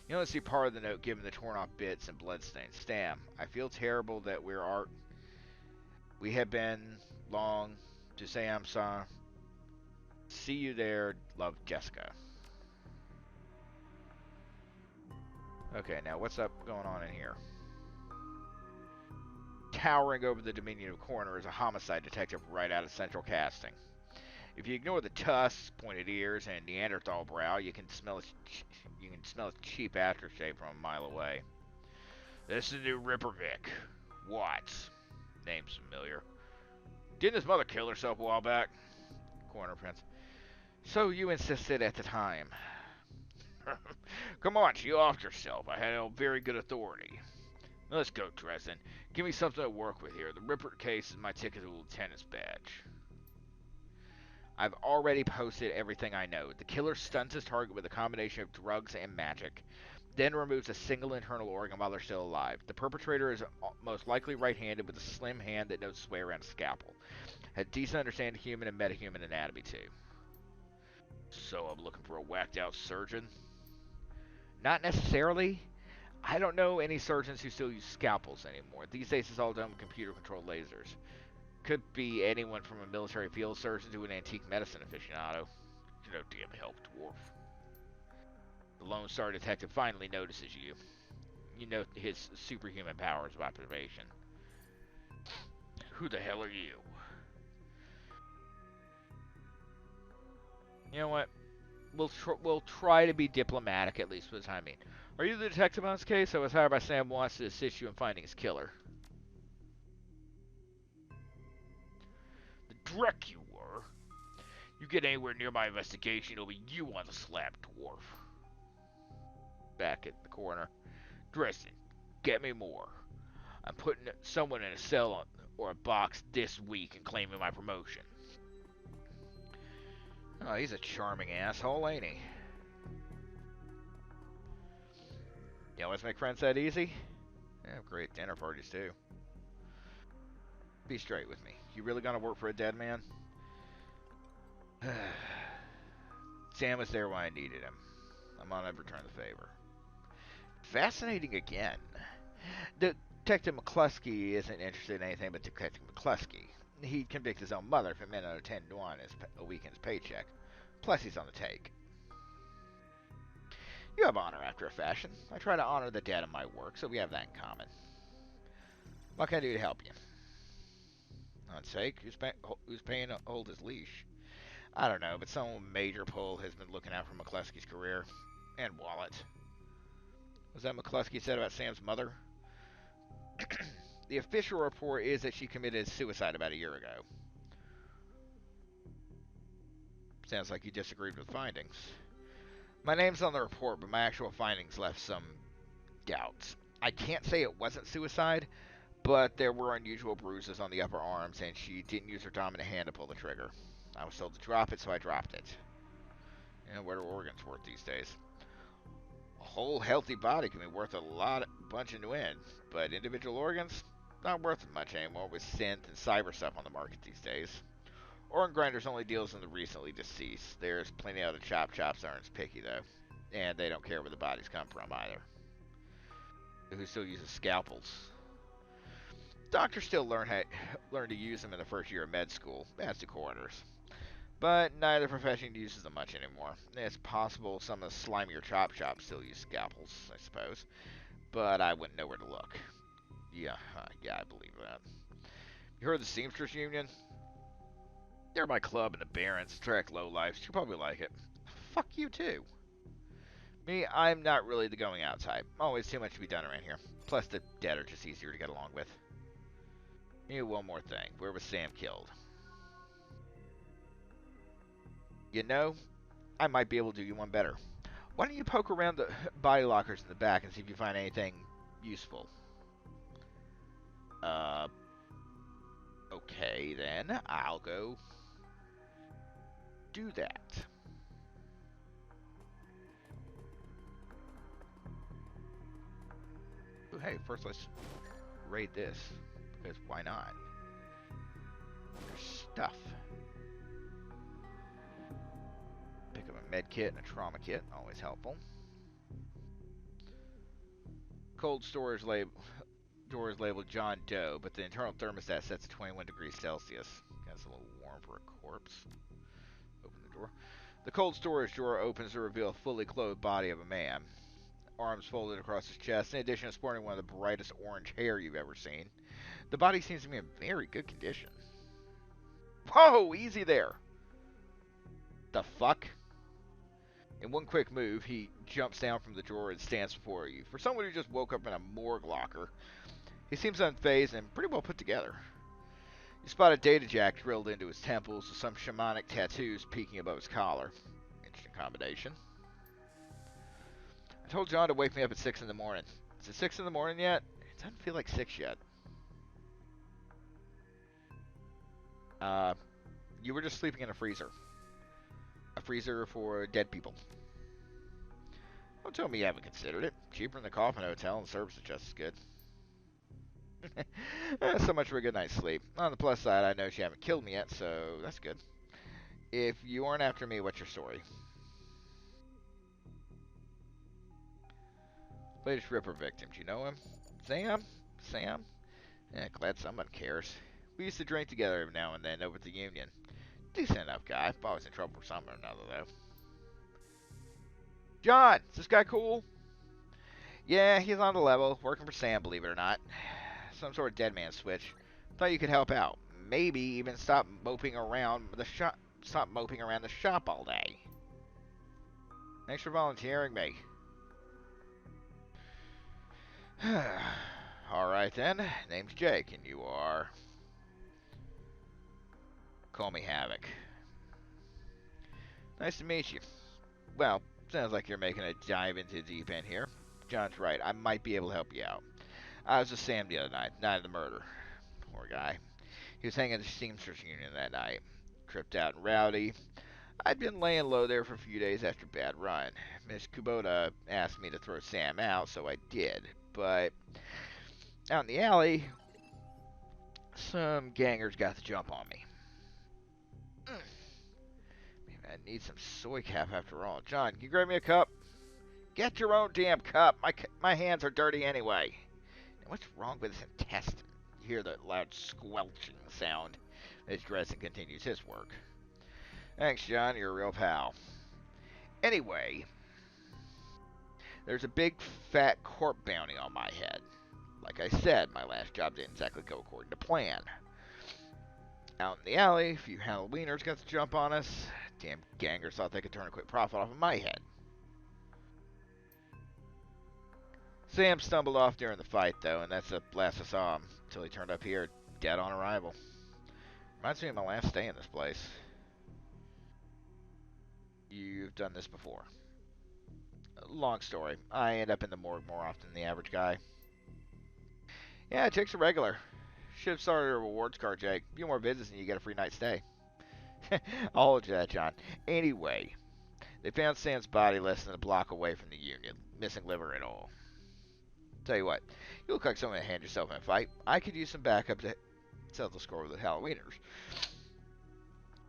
You only see part of the note given the torn off bits and bloodstains. "Stam, I feel terrible that we have been long to say I'm sorry. See you there. Love, Jessica." Okay, now what's up going on in here? Towering over the dominion of coroner is a homicide detective right out of central casting. If you ignore the tusks, pointed ears, and Neanderthal brow, you can smell its cheap aftershave from a mile away. This is the new Ripper Vic. Watts. Name's familiar. Didn't his mother kill herself a while back? Coroner Prince. So you insisted at the time. Come on, she offed herself. I had a very good authority. Now let's go, Dresden. Give me something to work with here. The Ripper case is my ticket to the lieutenant's badge. I've already posted everything I know. The killer stuns his target with a combination of drugs and magic, then removes a single internal organ while they're still alive. The perpetrator is most likely right-handed with a slim hand that knows its way around a scalpel. Had decent understanding of human and metahuman anatomy, too. So I'm looking for a whacked-out surgeon? Not necessarily. I don't know any surgeons who still use scalpels anymore. These days it's all done with computer-controlled lasers. Could be anyone from a military field surgeon to an antique medicine aficionado. No damn help, dwarf. The Lone Star Detective finally notices you. You note his superhuman powers of observation. Who the hell are you? You know what? We'll try to be diplomatic, at least for the time being. Are you the detective on this case? I was hired by Sam Watts to assist you in finding his killer. The dreck you were. You get anywhere near my investigation, it'll be you on the slab, dwarf. Back at the corner. Dresden, get me more. I'm putting someone in a cell or a box this week and claiming my promotion. Oh, he's a charming asshole, ain't he? You always make friends that easy? Yeah, great dinner parties, too. Be straight with me. You really gonna work for a dead man? Sam was there when I needed him. I'm gonna return the favor. Fascinating again. Detective McCluskey isn't interested in anything but Detective McCluskey. He'd convict his own mother if it meant another 10 to 1 as a weekend's paycheck. Plus, he's on the take. You have honor after a fashion. I try to honor the dead in my work, so we have that in common. What can I do to help you? On sake, who's paying to hold his leash? I don't know, but some major pull has been looking out for McCluskey's career and wallet. Was that McCluskey said about Sam's mother? The official report is that she committed suicide about a year ago. Sounds like you disagreed with findings. My name's on the report, but my actual findings left some doubts. I can't say it wasn't suicide, but there were unusual bruises on the upper arms, and she didn't use her dominant hand to pull the trigger. I was told to drop it, so I dropped it. You know, what are organs worth these days? A whole healthy body can be worth bunch in wind, but individual organs, not worth much anymore with synth and cyber stuff on the market these days. Organ Grinders only deals in the recently deceased. There's plenty of other chops aren't as picky though, and they don't care where the bodies come from either. Who still uses scalpels? Doctors still learn to use them in the first year of med school, as do coroners. But neither profession uses them much anymore. It's possible some of the slimier chop shops still use scalpels, I suppose, but I wouldn't know where to look. Yeah, I believe that. You heard of the Seamstress Union? They're my club in the Barrens, track lowlifes. You'll probably like it. Fuck you too. Me, I'm not really the going out type. Always too much to be done around here. Plus the dead are just easier to get along with. One more thing. Where was Sam killed? You know, I might be able to do you one better. Why don't you poke around the body lockers in the back and see if you find anything useful? Okay then. I'll go do that. Ooh, hey, first let's raid this, because why not? There's stuff. Pick up a med kit and a trauma kit, always helpful. Cold storage door is labeled John Doe, but the internal thermostat sets at 21 degrees Celsius. That's a little warm for a corpse. Open the door. The cold storage drawer opens to reveal a fully clothed body of a man. Arms folded across his chest, in addition to sporting one of the brightest orange hair you've ever seen. The body seems to be in very good condition. Whoa, easy there. The fuck? In one quick move, he jumps down from the drawer and stands before you. For someone who just woke up in a morgue locker, he seems unfazed and pretty well put together. You spot a data jack drilled into his temples with some shamanic tattoos peeking above his collar. Interesting combination. I told John to wake me up at 6 in the morning. Is it 6 in the morning yet? It doesn't feel like 6 yet. You were just sleeping in a freezer. A freezer for dead people. Don't tell me you haven't considered it. Cheaper than the Coffin Hotel and the service is just as good. So much for a good night's sleep. On the plus side, I know you haven't killed me yet, so that's good. If you aren't after me, what's your story? Latest Ripper victim. Do you know him? Sam? Sam? Yeah, glad someone cares. We used to drink together every now and then over at the Union. Decent enough guy. Always in trouble for something or another, though. John! Is this guy cool? Yeah, he's on the level. Working for Sam, believe it or not. Some sort of dead man switch. Thought you could help out. Maybe even stop moping around the shop. Stop moping around the shop all day. Thanks for volunteering me. Alright then. Name's Jake, and you are... Call me Havoc. Nice to meet you. Well, sounds like you're making a dive into the deep end here. John's right. I might be able to help you out. I was with Sam the other night of the murder. Poor guy. He was hanging at the Seamstress Union that night. Tripped out and rowdy. I'd been laying low there for a few days after a bad run. Miss Kubota asked me to throw Sam out, so I did. But out in the alley, some gangers got the jump on me. Maybe I need some soy cap after all. John, can you grab me a cup? Get your own damn cup. My hands are dirty anyway. And what's wrong with this intestine? You hear the loud squelching sound as Dresden continues his work. Thanks, John. You're a real pal. Anyway, there's a big fat corp bounty on my head. Like I said, my last job didn't exactly go according to plan. Out in the alley, a few Halloweeners got the jump on us. Damn gangers thought they could turn a quick profit off of my head. Sam stumbled off during the fight, though, and that's the last I saw him, until he turned up here, dead on arrival. Reminds me of my last stay in this place. You've done this before. Long story. I end up in the morgue more often than the average guy. Yeah, Jake's a regular. Should have started a rewards card, Jake. A few more visits and you get a free night stay. I'll hold you that, John. Anyway, they found Sam's body less than a block away from the Union. Missing liver and all. Tell you what, you look like someone to hand yourself in a fight. I could use some backup to settle the score with the Halloweeners.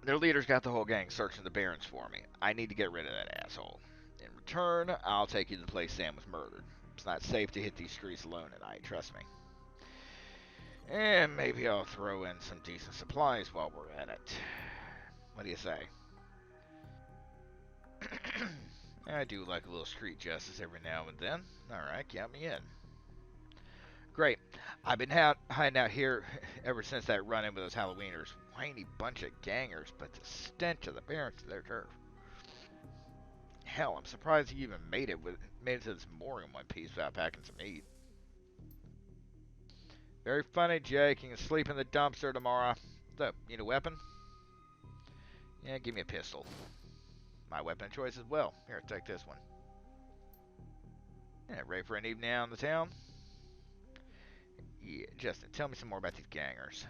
Their leaders got the whole gang searching the Barrens for me. I need to get rid of that asshole. In return, I'll take you to the place Sam was murdered. It's not safe to hit these streets alone at night, trust me. And maybe I'll throw in some decent supplies while we're at it. What do you say? I do like a little street justice every now and then. Alright, count me in. Great. I've been hiding out here ever since that run-in with those Halloweeners. Whiny bunch of gangers, but the stench of the Barrens to their turf. Hell, I'm surprised he even made it to this morgue in one piece without packing some meat. Very funny, Jake. You can sleep in the dumpster tomorrow. So, need a weapon? Yeah, give me a pistol. My weapon of choice as well. Here, take this one. Yeah, ready for an evening out in the town? Yeah, Justin, tell me some more about these gangers.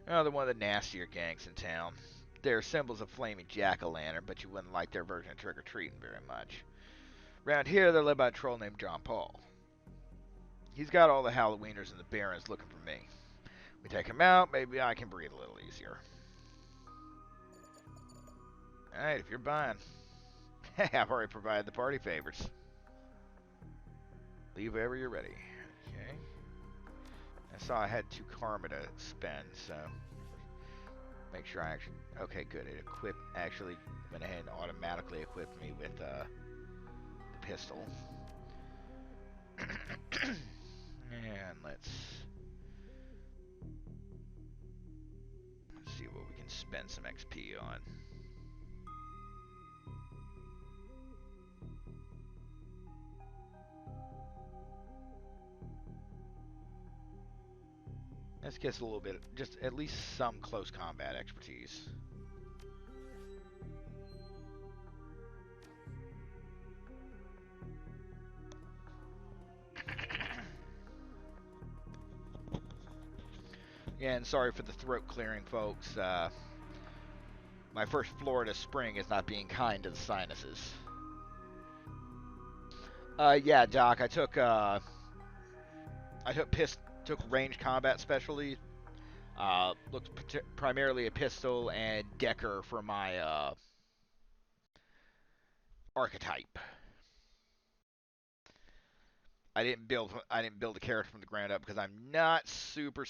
Oh, they're one of the nastier gangs in town. They're symbols of flaming jack-o'-lantern, but you wouldn't like their version of trick-or-treating very much. Around here, they're led by a troll named John Paul. He's got all the Halloweeners and the Barrens looking for me. We take him out, maybe I can breathe a little easier. Alright, if you're buying. I've already provided the party favors. Leave whenever you're ready. Okay. I saw I had 2 karma to spend, so make sure I actually... Okay, good. It actually went ahead and automatically equipped me with the pistol. And let's see what we can spend some XP on. This gets a little bit, just at least some close combat expertise. Yeah, and sorry for the throat clearing, folks. My first Florida spring is not being kind to the sinuses. Yeah, Doc, I took range combat specialty. Looked primarily a pistol and Decker for my archetype. I didn't build a character from the ground up because I'm not super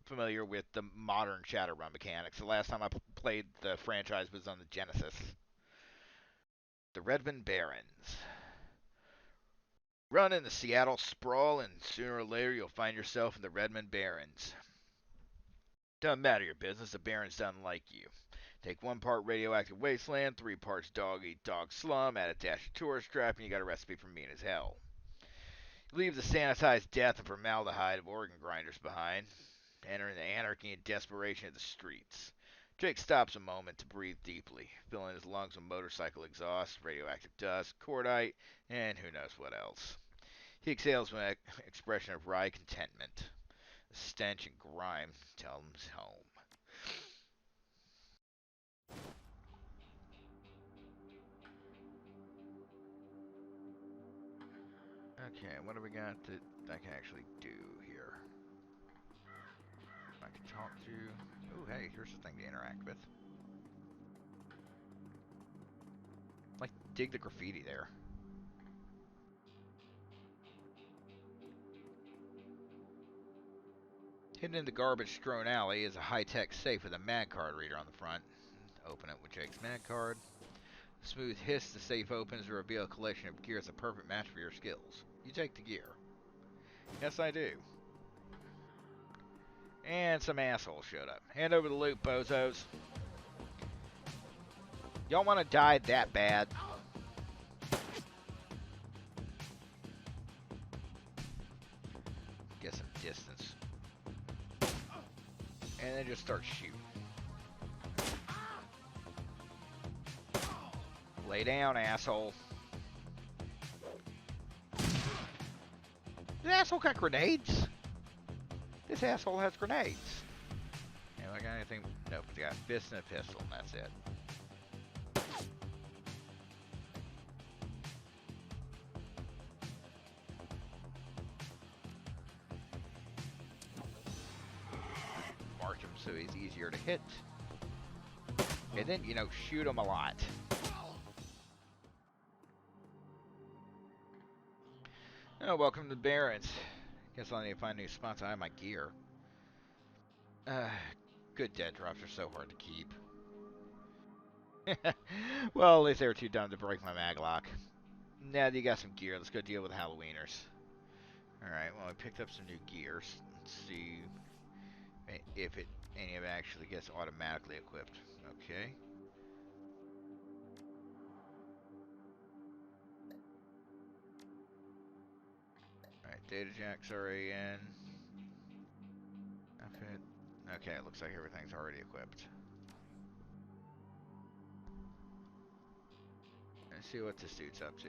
familiar with the modern Shadowrun mechanics. The last time I played the franchise was on the Genesis. The Redmond Barrens. Run in the Seattle sprawl, and sooner or later you'll find yourself in the Redmond Barrens. Doesn't matter your business, the Barrens doesn't like you. Take 1 part radioactive wasteland, 3 parts dog eat dog slum, add a dash of tourist trap, and you got a recipe for mean as hell. Leave the sanitized death and formaldehyde of organ grinders behind. Enter the anarchy and desperation of the streets. Jake stops a moment to breathe deeply, filling his lungs with motorcycle exhaust, radioactive dust, cordite, and who knows what else. He exhales with an expression of wry contentment. The stench and grime tell him he's home. Okay, what do we got that I can actually do here? I can talk to... Oh, hey, here's the thing to interact with. Like, dig the graffiti there. Hidden in the garbage-strewn alley is a high-tech safe with a mag card reader on the front. Open it with Jake's mag card. Smooth hiss, the safe opens to reveal a collection of gear that's a perfect match for your skills. You take the gear. Yes, I do. And some assholes showed up. Hand over the loot, bozos. Y'all want to die that bad? Get some distance. And then just start shooting. Lay down, asshole. This asshole got grenades? This asshole has grenades. And I got anything? Nope, he got a fist and a pistol, and that's it. Mark him so he's easier to hit. And then, you know, shoot him a lot. Oh, welcome to the Barrens. Guess I'll need to find new spots. I have my gear. Good dead drops are so hard to keep. Well, at least they were too dumb to break my maglock. Now that you got some gear, let's go deal with the Halloweeners. Alright, well, I picked up some new gears. Let's see if any of it actually gets automatically equipped. Okay. Alright, data jacks already in. Outfit. Okay, it looks like everything's already equipped. Let's see what this dude's up to.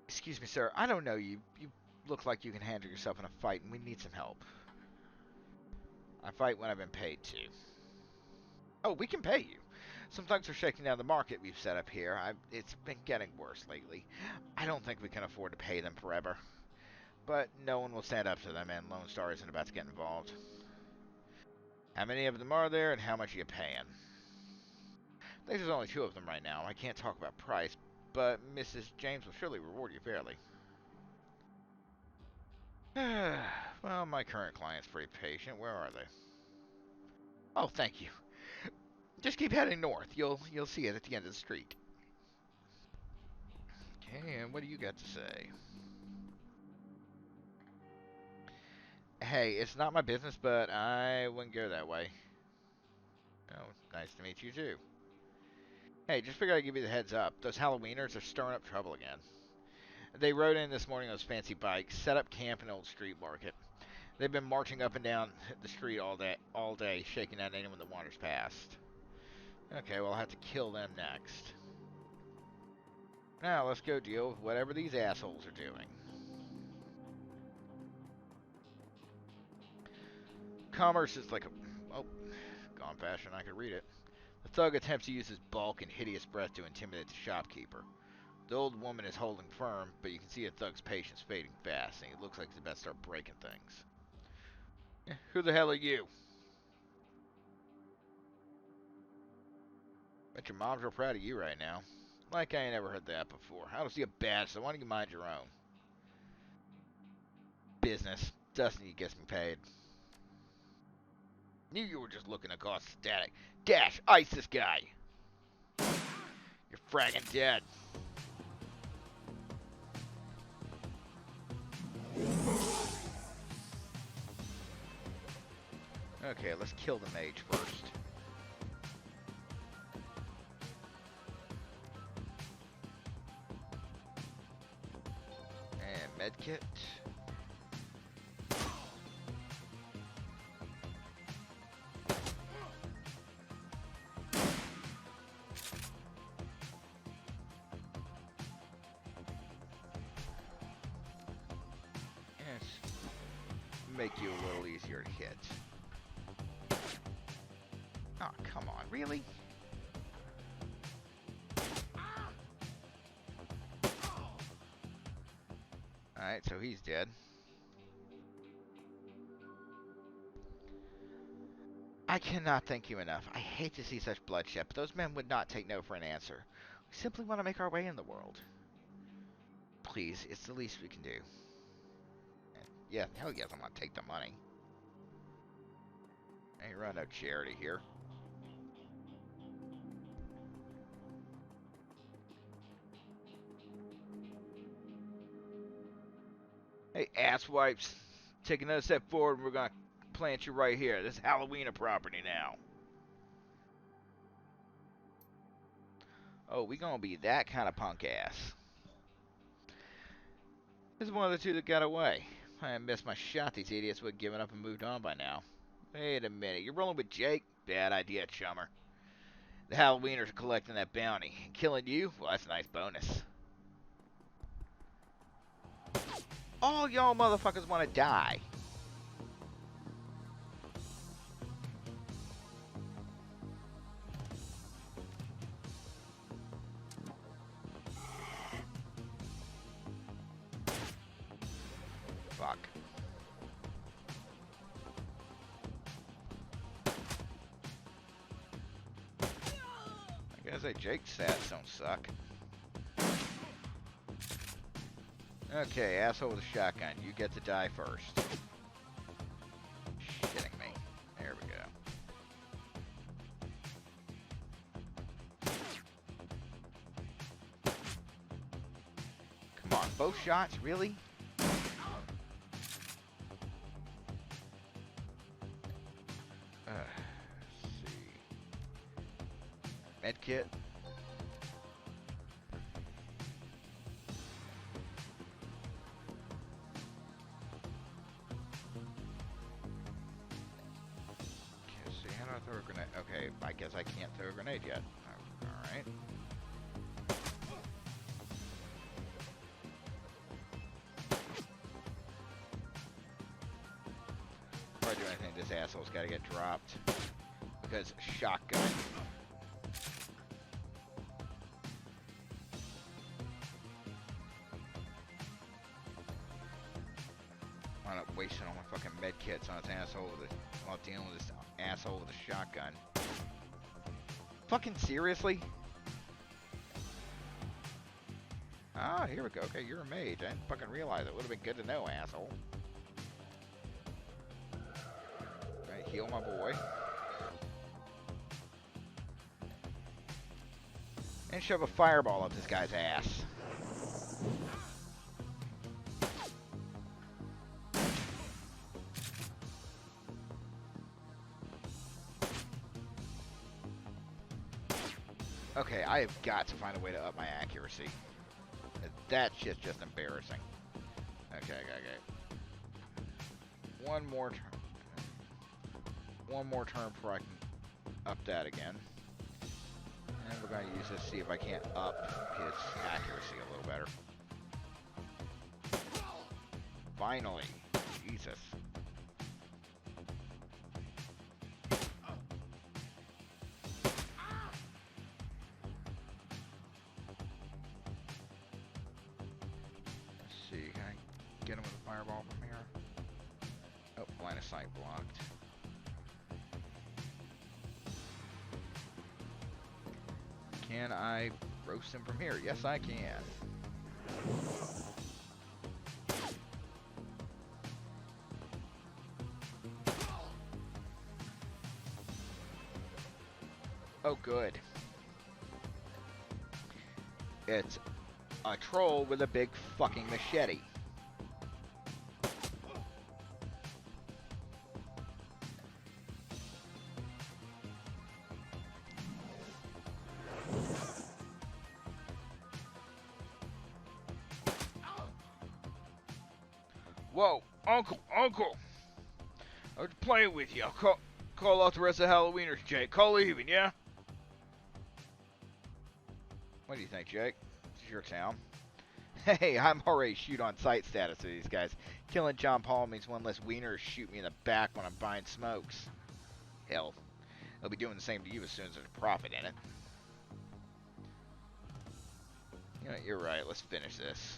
Excuse me, sir. I don't know you. You look like you can handle yourself in a fight, and we need some help. I fight when I've been paid to. Oh, we can pay you. Some thugs are shaking down the market we've set up here. It's been getting worse lately. I don't think we can afford to pay them forever. But no one will stand up to them, and Lone Star isn't about to get involved. How many of them are there, and how much are you paying? I think there's only 2 of them right now. I can't talk about price, but Mrs. James will surely reward you fairly. Well, my current client's pretty patient. Where are they? Oh, thank you. Just keep heading north. You'll see it at the end of the street. Okay, and what do you got to say? Hey, it's not my business, but I wouldn't go that way. Oh, nice to meet you too. Hey, just figured I'd give you the heads up. Those Halloweeners are stirring up trouble again. They rode in this morning on those fancy bikes, set up camp in Old Street Market. They've been marching up and down the street all day, shaking at anyone that wanders past. Okay, well, I'll have to kill them next. Now, let's go deal with whatever these assholes are doing. Commerce is like a... Oh, gone faster than I could read it. The thug attempts to use his bulk and hideous breath to intimidate the shopkeeper. The old woman is holding firm, but you can see the thug's patience fading fast, and he looks like he's about to start breaking things. Who the hell are you? Bet your mom's real proud of you right now. Like I ain't ever heard that before. I don't see a badge, so why don't you mind your own? Business. Destiny gets me paid. Knew you were just looking to cause static. Dash, ice this guy. You're fragging dead. Okay, let's kill the mage first. And medkit. Yes. Make you a little easier to hit. Oh, come on, really? Alright, so he's dead. I cannot thank you enough. I hate to see such bloodshed, but those men would not take no for an answer. We simply want to make our way in the world. Please, it's the least we can do. And yeah, hell yes, I'm gonna take the money. Ain't run no charity here. Hey, asswipes. Take another step forward and we're gonna plant you right here. This is Halloween property now. Oh, we gonna be that kind of punk ass. This is one of the two that got away. I missed my shot. These idiots would have given up and moved on by now. Wait a minute. You're rolling with Jake? Bad idea, chummer. The Halloweeners are collecting that bounty. Killing you? Well, that's a nice bonus. All y'all motherfuckers want to die. Fuck. I gotta say, Jake's stats don't suck. Okay, asshole with a shotgun. You get to die first. Shitting me. There we go. Come on, both shots? Really? Let's see. Medkit. See, how do I throw a grenade? Okay, I guess I can't throw a grenade yet. Alright. Before I do anything, this asshole's gotta get dropped. Because shotgun. I'm not wasting all my fucking med kits on this asshole with while dealing with this asshole with a shotgun. Fucking seriously? Ah, here we go. Okay, you're a mage. I didn't fucking realize it. Would have been good to know, asshole. Alright, heal my boy. And shove a fireball up this guy's ass. Okay, I have got to find a way to up my accuracy. That shit's just embarrassing. Okay. One more turn. One more turn before I can up that again. And we're going to use this to see if I can't up his accuracy a little better. Finally. Jesus. Let's see, can I get him with a fireball from here? Oh, line of sight blocked. Can I roast him from here? Yes, I can. Oh, good. It's a troll with a big fucking machete. Whoa, Uncle! I was playing with you. I'll call out the rest of the Halloweeners, Jake. Call even, yeah? What do you think, Jake? This is your town. Hey, I'm already shoot on sight status with these guys. Killing John Paul means one less wieners shoot me in the back when I'm buying smokes. Hell, they'll be doing the same to you as soon as there's a profit in it. You know, you're right. Let's finish this.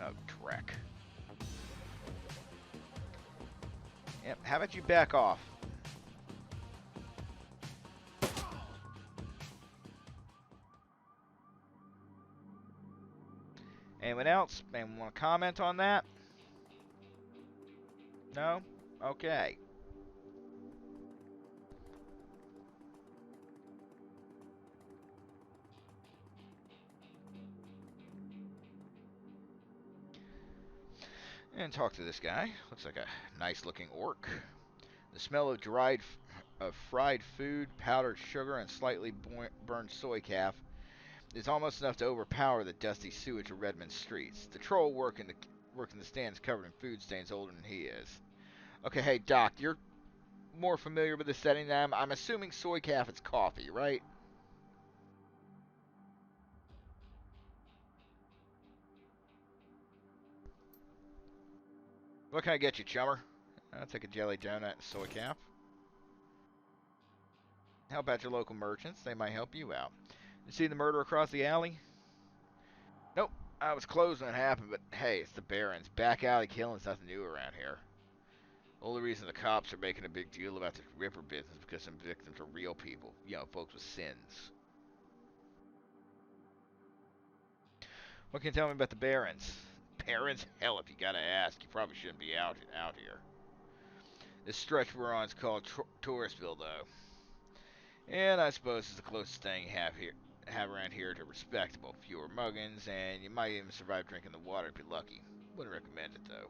Oh, Trek. Yep, how about you back off? Anyone else? Anyone want to comment on that? No? Okay. And talk to this guy. Looks like a nice looking orc. The smell of fried food, powdered sugar, and slightly burned soy calf is almost enough to overpower the dusty sewage of Redmond streets. The troll working the stands covered in food stains older than he is. Okay, hey Doc, you're more familiar with the setting than I am. I'm assuming soy calf is coffee, right? What can I get you, chummer? I'll take a jelly donut and soy calf. How about your local merchants? They might help you out. You see the murder across the alley? Nope. I was closed when it happened, but hey, it's the Barons. Back alley killing's nothing new around here. The only reason the cops are making a big deal about this Ripper business is because some victims are real people. You know, folks with sins. What can you tell me about the Barons? Barons? Hell, if you gotta ask, you probably shouldn't be out here. This stretch we're on is called Touristville, though. And I suppose it's the closest thing you have around here to respectable. Fewer muggins, and you might even survive drinking the water if you're lucky. Wouldn't recommend it, though.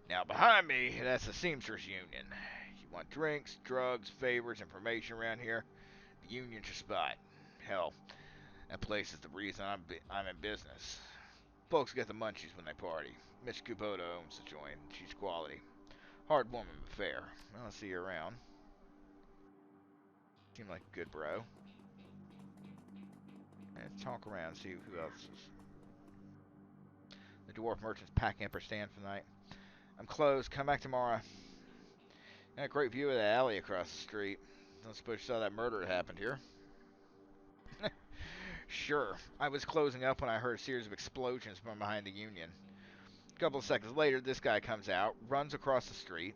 Now, behind me, that's the Seamstress Union. You want drinks, drugs, favors, information around here? The Union's your spot. Hell, that place is the reason I'm in business. Folks get the munchies when they party. Miss Kuboto owns the joint. She's quality. Hard woman, but fair. I'll see you around. Seem like a good bro. Let's talk around, see who else is. The dwarf merchant's packing up her stand for the night. I'm closed. Come back tomorrow. Got a great view of the alley across the street. Don't suppose you saw that murder that happened here. Sure. I was closing up when I heard a series of explosions from behind the Union. A couple of seconds later, this guy comes out, runs across the street.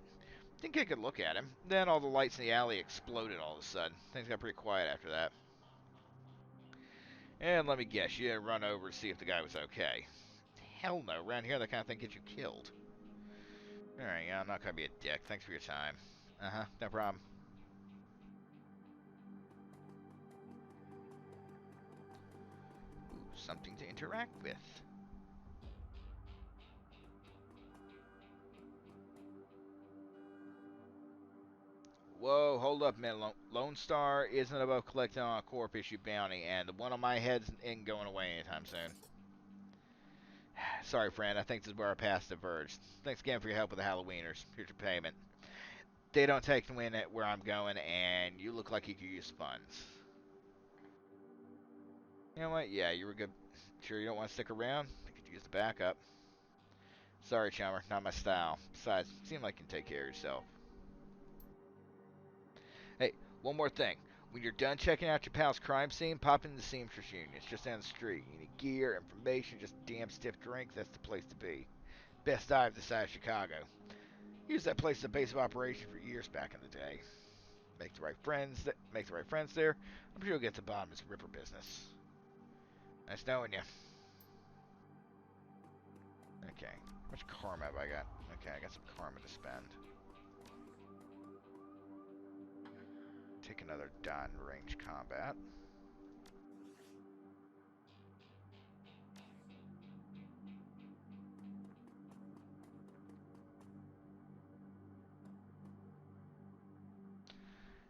Didn't get a good look at him. Then all the lights in the alley exploded all of a sudden. Things got pretty quiet after that. And let me guess, you didn't run over to see if the guy was okay. Hell no. Around here, that kind of thing gets you killed. Alright, yeah, I'm not going to be a dick. Thanks for your time. Uh-huh, no problem. Ooh, something to interact with. Whoa, hold up, man. Lone Star isn't above collecting on a corp issue bounty, and the one on my head isn't going away anytime soon. Sorry, friend. I think this is where our paths diverged. Thanks again for your help with the Halloweeners. Here's your payment. They don't take me in at where I'm going, and you look like you could use funds. You know what? Yeah, you were good. Sure you don't want to stick around? I could use the backup. Sorry, chummer. Not my style. Besides, you seem like you can take care of yourself. Hey, one more thing. When you're done checking out your pal's crime scene, pop into the Seamstress Union. It's just down the street. You need gear, information, just a damn stiff drink. That's the place to be. Best dive this side of Chicago. Used that place as a base of operation for years back in the day. Make the right friends. Make the right friends there. I'm sure you'll get to the bottom of this ripper business. Nice knowing you. Okay. How much karma have I got? Okay, I got some karma to spend. Take another dot in range combat.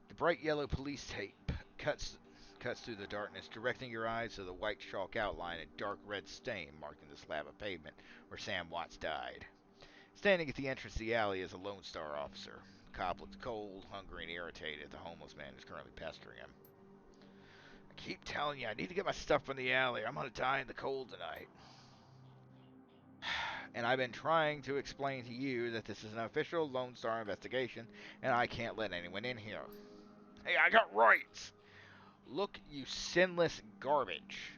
The bright yellow police tape cuts through the darkness, directing your eyes to the white chalk outline and dark red stain marking the slab of pavement where Sam Watts died. Standing at the entrance of the alley is a Lone Star officer. The cop looks cold, hungry, and irritated at the homeless man who's currently pestering him. I keep telling you, I need to get my stuff from the alley. I'm gonna die in the cold tonight. And I've been trying to explain to you that this is an official Lone Star investigation, and I can't let anyone in here. Hey, I got rights! Look, you sinless garbage.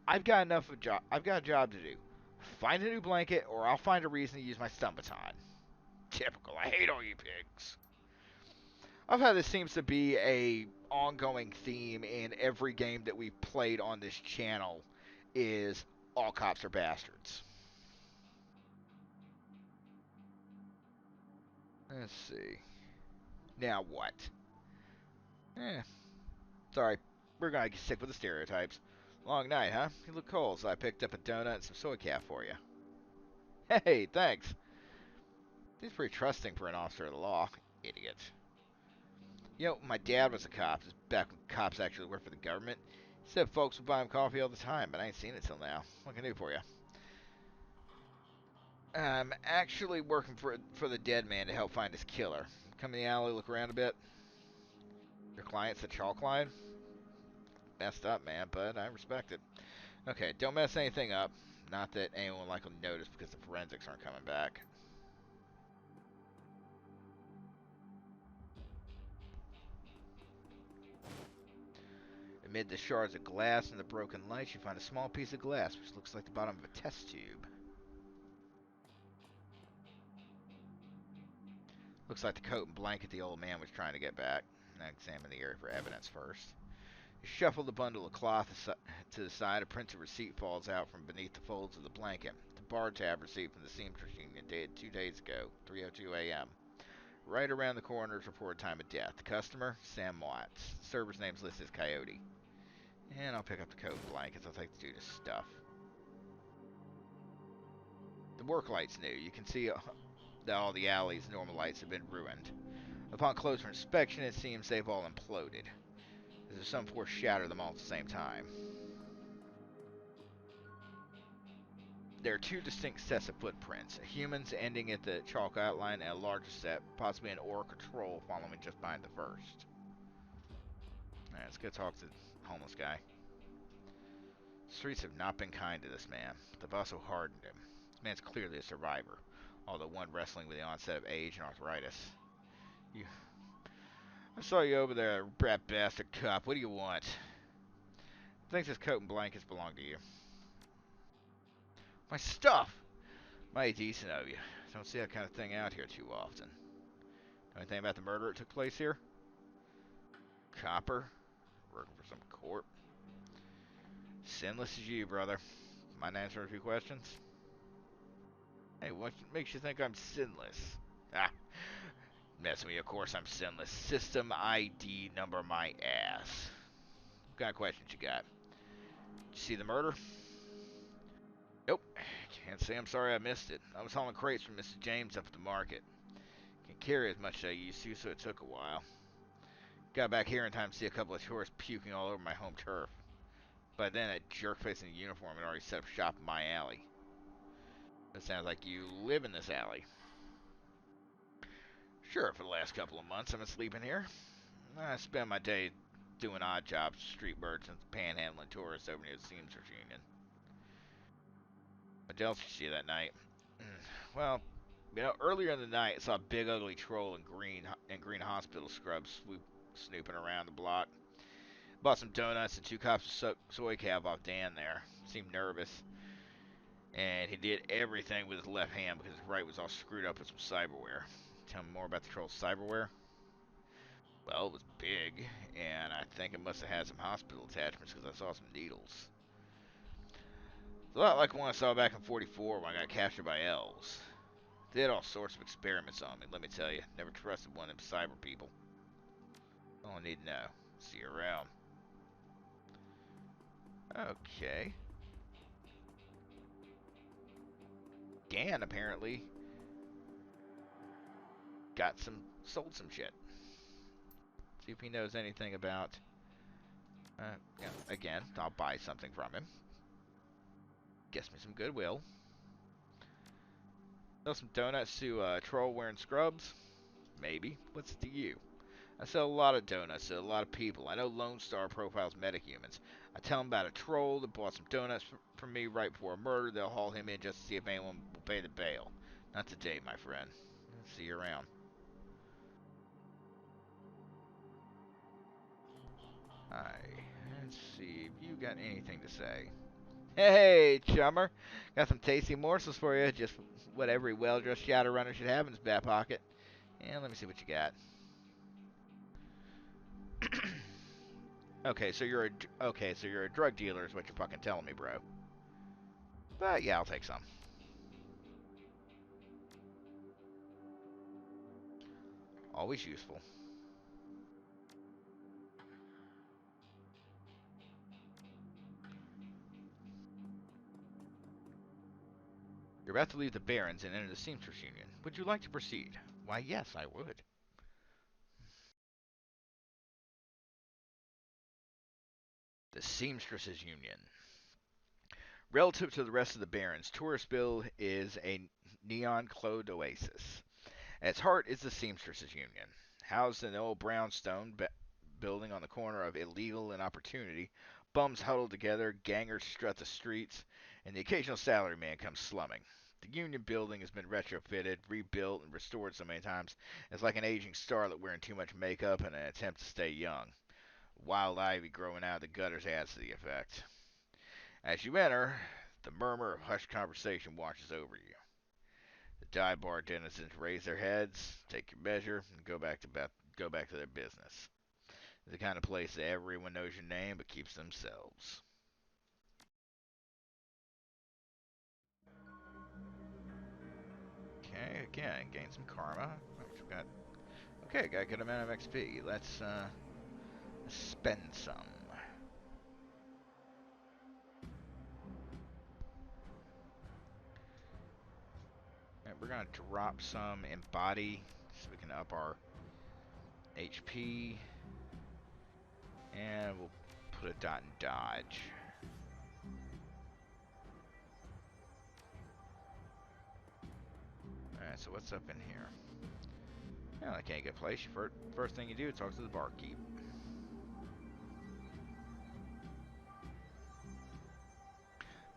I've got a job to do. Find a new blanket, or I'll find a reason to use my stun baton. Typical. I hate all you pigs. I've had this seems to be a ongoing theme in every game that we've played on this channel is all cops are bastards. Let's see. Now what? Eh, sorry. We're gonna stick with the stereotypes. Long night, huh? You look cold, so I picked up a donut and some soy calf for you. Hey, thanks. He's pretty trusting for an officer of the law. Idiot. You know, my dad was a cop. This is back when cops actually worked for the government. He said folks would buy him coffee all the time, but I ain't seen it till now. What can I do for you? I'm actually working for the dead man to help find his killer. Come in the alley, look around a bit. Your client's a chalk line? Messed up, man, but I respect it. Okay, don't mess anything up. Not that anyone will likely notice because the forensics aren't coming back. Amid the shards of glass and the broken lights, you find a small piece of glass which looks like the bottom of a test tube. Looks like the coat and blanket the old man was trying to get back. Now examine the area for evidence first. You shuffle the bundle of cloth to the side. A printed receipt falls out from beneath the folds of the blanket. The bar tab received from the Seamstress Union dated 2 days ago, 3:02 a.m. Right around the coroner's reported time of death. The customer, Sam Watts. The server's name's listed as Coyote. And I'll pick up the coat and blankets. I'll take the dude's stuff. The work light's new. You can see that all the alley's normal lights have been ruined. Upon closer inspection, it seems they've all imploded. There's some force shatter them all at the same time. There are two distinct sets of footprints. Humans ending at the chalk outline and a larger set, possibly an orc or troll following just behind the first. Alright, let's go talk to the homeless guy. The streets have not been kind to this man. They've also hardened him. This man's clearly a survivor, although one wrestling with the onset of age and arthritis. I saw you over there, brat bastard cop. What do you want? I think this coat and blankets belong to you. My stuff! Mighty decent of you. Don't see that kind of thing out here too often. Know anything about the murder that took place here? Copper? Working for some corp? Sinless as you, brother. Mind answering a few questions? Hey, what makes you think I'm sinless? Ah, mess with me, of course I'm sinless. System ID number my ass. What kind of questions you got? Did you see the murder? Nope. Can't say I'm sorry I missed it. I was hauling crates from Mrs. James up at the market. Can't carry as much as I used to, so it took a while. Got back here in time to see a couple of tourists puking all over my home turf. By then, a jerk-face in a uniform had already set up shop in my alley. It sounds like you live in this alley. Sure, for the last couple of months I've been sleeping here. I spend my day doing odd jobs, street merchants, panhandling tourists over near the Seamstress Union. What else did you see that night? Well, earlier in the night I saw a big ugly troll in green hospital scrubs snooping around the block. Bought some donuts and 2 cups of soy cav off Dan there. Seemed nervous. And he did everything with his left hand because his right was all screwed up with some cyberware. Tell me more about the troll's cyberware? Well, it was big, and I think it must have had some hospital attachments because I saw some needles. It's a lot like one I saw back in 44 when I got captured by elves. They did all sorts of experiments on me, let me tell you. Never trusted one of them cyber people. All I need to know. See you around. Okay. Dan apparently sold some shit. See if he knows anything about. Again, I'll buy something from him. Gets me some goodwill. Sell some donuts to a troll wearing scrubs? Maybe. What's it to you? I sell a lot of donuts to a lot of people. I know Lone Star profiles metahumans. I tell them about a troll that bought some donuts from me right before a murder. They'll haul him in just to see if anyone will pay the bail. Not today, my friend. See you around. Alright, let's see if you got anything to say. Hey, chummer. Got some tasty morsels for you. Just what every well-dressed Shadowrunner should have in his back pocket. And let me see what you got. Okay, so you're a drug dealer is what you're fucking telling me, bro. But yeah, I'll take some. Always useful. You're about to leave the Barrens and enter the Seamstress Union. Would you like to proceed? Why, yes, I would. The Seamstresses Union. Relative to the rest of the Barrens, Touristville is a neon-clothed oasis. At its heart is the Seamstresses Union. Housed in an old brownstone building on the corner of Illegal and Opportunity, bums huddle together, gangers strut the streets, and the occasional salaryman comes slumming. The Union building has been retrofitted, rebuilt, and restored so many times, it's like an aging starlet wearing too much makeup in an attempt to stay young. Wild ivy growing out of the gutters adds to the effect. As you enter, the murmur of hushed conversation washes over you. The dive bar denizens raise their heads, take your measure, and go back to their business. It's the kind of place that everyone knows your name but keeps to themselves. Okay, again, gain some karma. Got a good amount of XP. Let's spend some. Alright, we're gonna drop some in body so we can up our HP. And we'll put a dot in dodge. Alright, so what's up in here? Yeah, that can't get place. First thing you do is talk to the barkeep.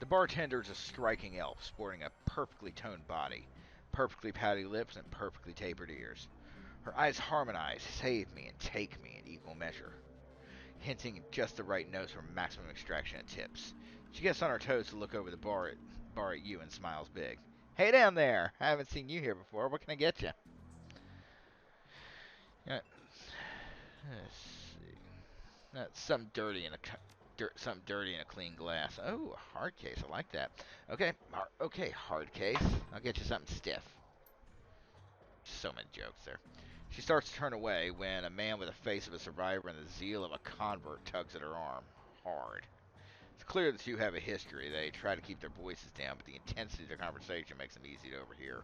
The bartender is a striking elf, sporting a perfectly toned body, perfectly pouty lips, and perfectly tapered ears. Her eyes harmonize, save me, and take me in equal measure, hinting just the right notes for maximum extraction and tips. She gets on her toes to look over the bar at you and smiles big. Hey down there! I haven't seen you here before. What can I get you? Let's see. That's something dirty in a clean glass. Oh, a hard case. I like that. Okay, hard case. I'll get you something stiff. So many jokes there. She starts to turn away when a man with the face of a survivor and the zeal of a convert tugs at her arm. Hard. It's clear the two have a history. They try to keep their voices down, but the intensity of their conversation makes them easy to overhear.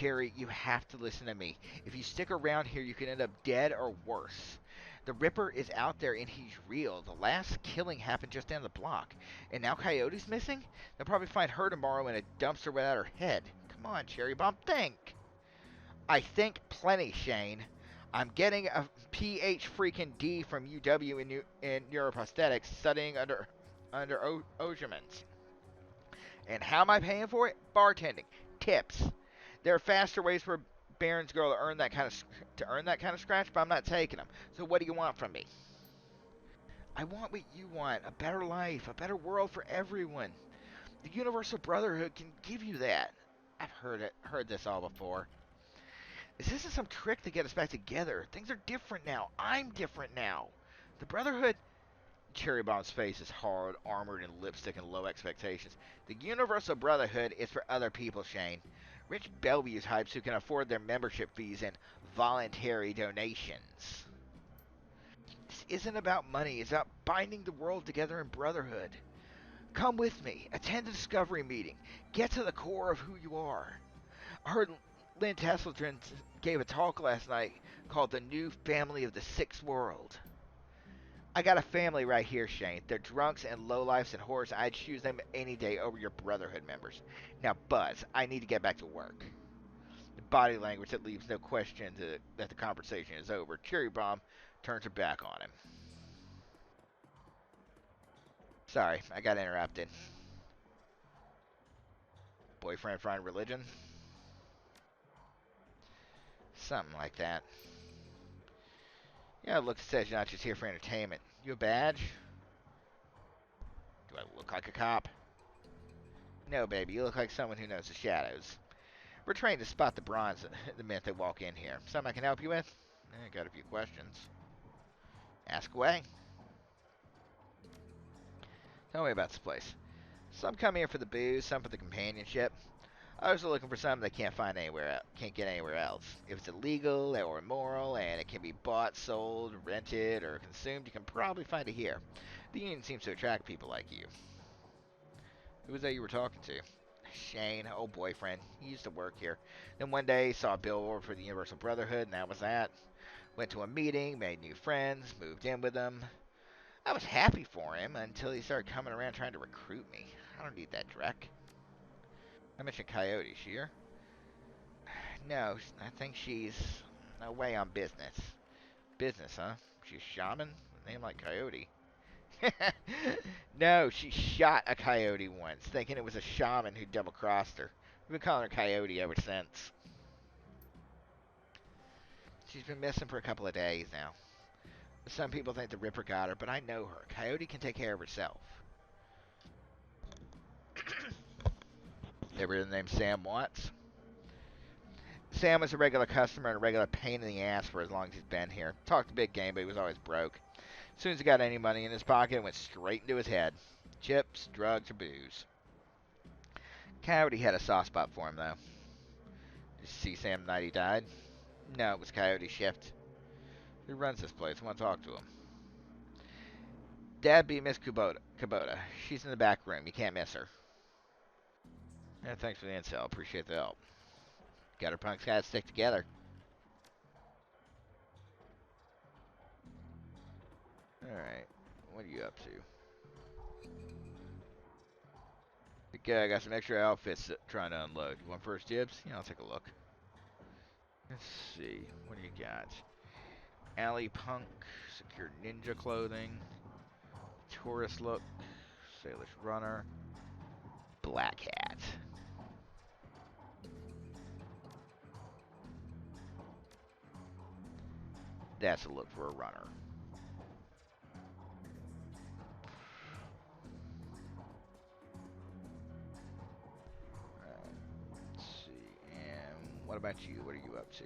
Cherry, you have to listen to me. If you stick around here, you can end up dead or worse. The Ripper is out there and he's real. The last killing happened just down the block. And now Coyote's missing? They'll probably find her tomorrow in a dumpster without her head. Come on, Cherry Bomb, think. I think plenty, Shane. I'm getting a PH freaking D from UW in neuroprosthetics studying under Ogermans. And how am I paying for it? Bartending. Tips. There are faster ways for Baron's girl to earn that kind of scratch, but I'm not taking them. So what do you want from me? I want what you want. A better life, a better world for everyone. The Universal Brotherhood can give you that. I've heard this all before. This isn't some trick to get us back together. Things are different now. I'm different now. The Brotherhood... Cherry Bomb's face is hard, armored in lipstick and low expectations. The Universal Brotherhood is for other people, Shane. Rich Bellevue types who can afford their membership fees and voluntary donations. This isn't about money. It's about binding the world together in brotherhood. Come with me. Attend the discovery meeting. Get to the core of who you are. I heard Lynn Tesselton gave a talk last night called The New Family of the Sixth World. I got a family right here, Shane. They're drunks and lowlifes and whores. I'd choose them any day over your Brotherhood members. Now, Buzz, I need to get back to work. The body language that leaves no question that the conversation is over. Cherry Bomb turns her back on him. Sorry, I got interrupted. Boyfriend find religion? Something like that. Yeah, look, it says you're not just here for entertainment. You a badge? Do I look like a cop? No, baby, you look like someone who knows the shadows. We're trained to spot the bronze the minute they walk in here. Something I can help you with? I got a few questions. Ask away. Tell me about this place. Some come here for the booze, some for the companionship. Others are looking for something they can't get anywhere else. If it's illegal or immoral, and it can be bought, sold, rented, or consumed, you can probably find it here. The union seems to attract people like you. Who was that you were talking to? Shane, old boyfriend. He used to work here. Then one day, saw a billboard for the Universal Brotherhood, and that was that. Went to a meeting, made new friends, moved in with them. I was happy for him until he started coming around trying to recruit me. I don't need that dreck. I mentioned Coyote. She here? No, I think she's away on business. Business, huh? She's a shaman? Name like Coyote. No, she shot a coyote once, thinking it was a shaman who double-crossed her. We've been calling her Coyote ever since. She's been missing for a couple of days now. Some people think the Ripper got her, but I know her. Coyote can take care of herself. Ever hear the name Sam Watts? Sam was a regular customer and a regular pain in the ass for as long as he's been here. Talked a big game, but he was always broke. As soon as he got any money in his pocket, it went straight into his head. Chips, drugs, or booze. Coyote had a soft spot for him, though. Did you see Sam the night he died? No, it was Coyote's shift. Who runs this place? I want to talk to him. That'd be Miss Kubota. She's in the back room. You can't miss her. Yeah, thanks for the intel. Appreciate the help. Gutter punks gotta stick together. Alright. What are you up to? Okay, I got some extra outfits trying to unload. You want first dibs? Yeah, I'll take a look. Let's see. What do you got? Alley punk, secure ninja clothing, tourist look, sailor's runner, black hat. That's a look for a runner. Let's see. And what about you? What are you up to?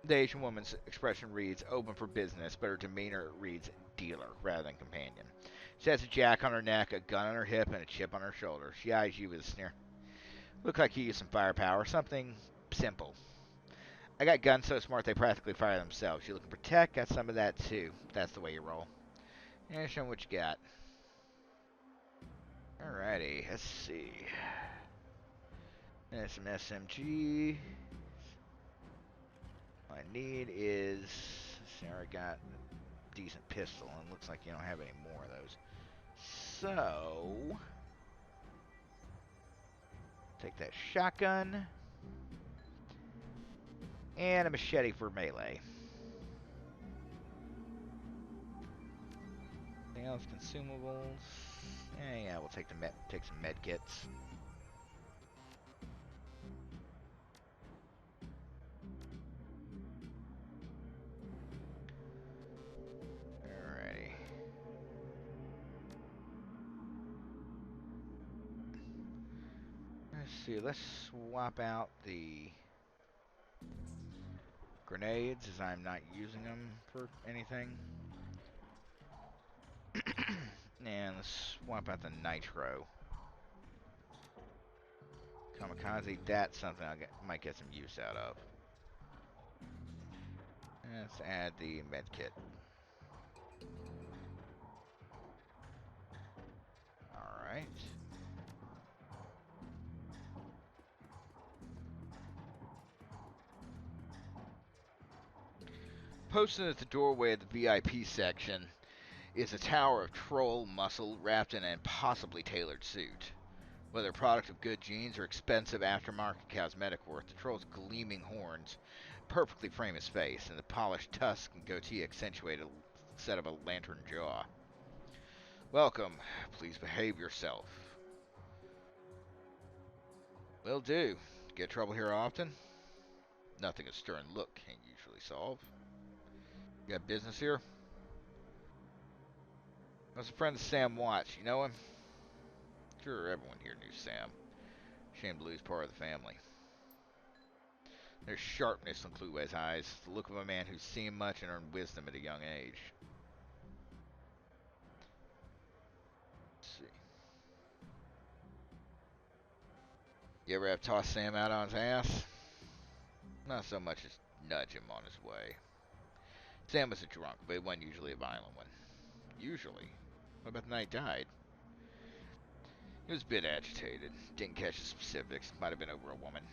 The Asian woman's expression reads open for business, but her demeanor reads dealer rather than companion. She has a jack on her neck, a gun on her hip, and a chip on her shoulder. She eyes you with a sneer. Look like you use some firepower. Something simple. I got guns so smart they practically fire themselves. You looking for tech? Got some of that too. That's the way you roll. Yeah, show me what you got. Alrighty, let's see. And some SMG. All I need is... Sarah got a decent pistol, and looks like you don't have any more of those. So... take that shotgun. And a machete for melee. Anything else? Consumables. Yeah, we'll take some med kits. Alrighty. Let's see. Let's swap out the grenades, as I'm not using them for anything. And let's swap out the nitro. Kamikaze, that's something might get some use out of. Let's add the med kit. Alright. Posted at the doorway of the VIP section is a tower of troll muscle wrapped in an impossibly tailored suit. Whether a product of good genes or expensive aftermarket cosmetic work, the troll's gleaming horns perfectly frame his face, and the polished tusk and goatee accentuate a set of a lantern jaw. Welcome. Please behave yourself. Will do. Get trouble here often? Nothing a stern look can't usually solve. You got business here? I was a friend of Sam Watts. You know him? Sure, everyone here knew Sam. Shame to lose part of the family. There's sharpness in Kluwe's eyes, the look of a man who's seen much and earned wisdom at a young age. Let's see. You ever have tossed Sam out on his ass? Not so much as nudge him on his way. Sam was a drunk, but he wasn't usually a violent one. Usually? What about the night he died? He was a bit agitated. Didn't catch the specifics. Might have been over a woman.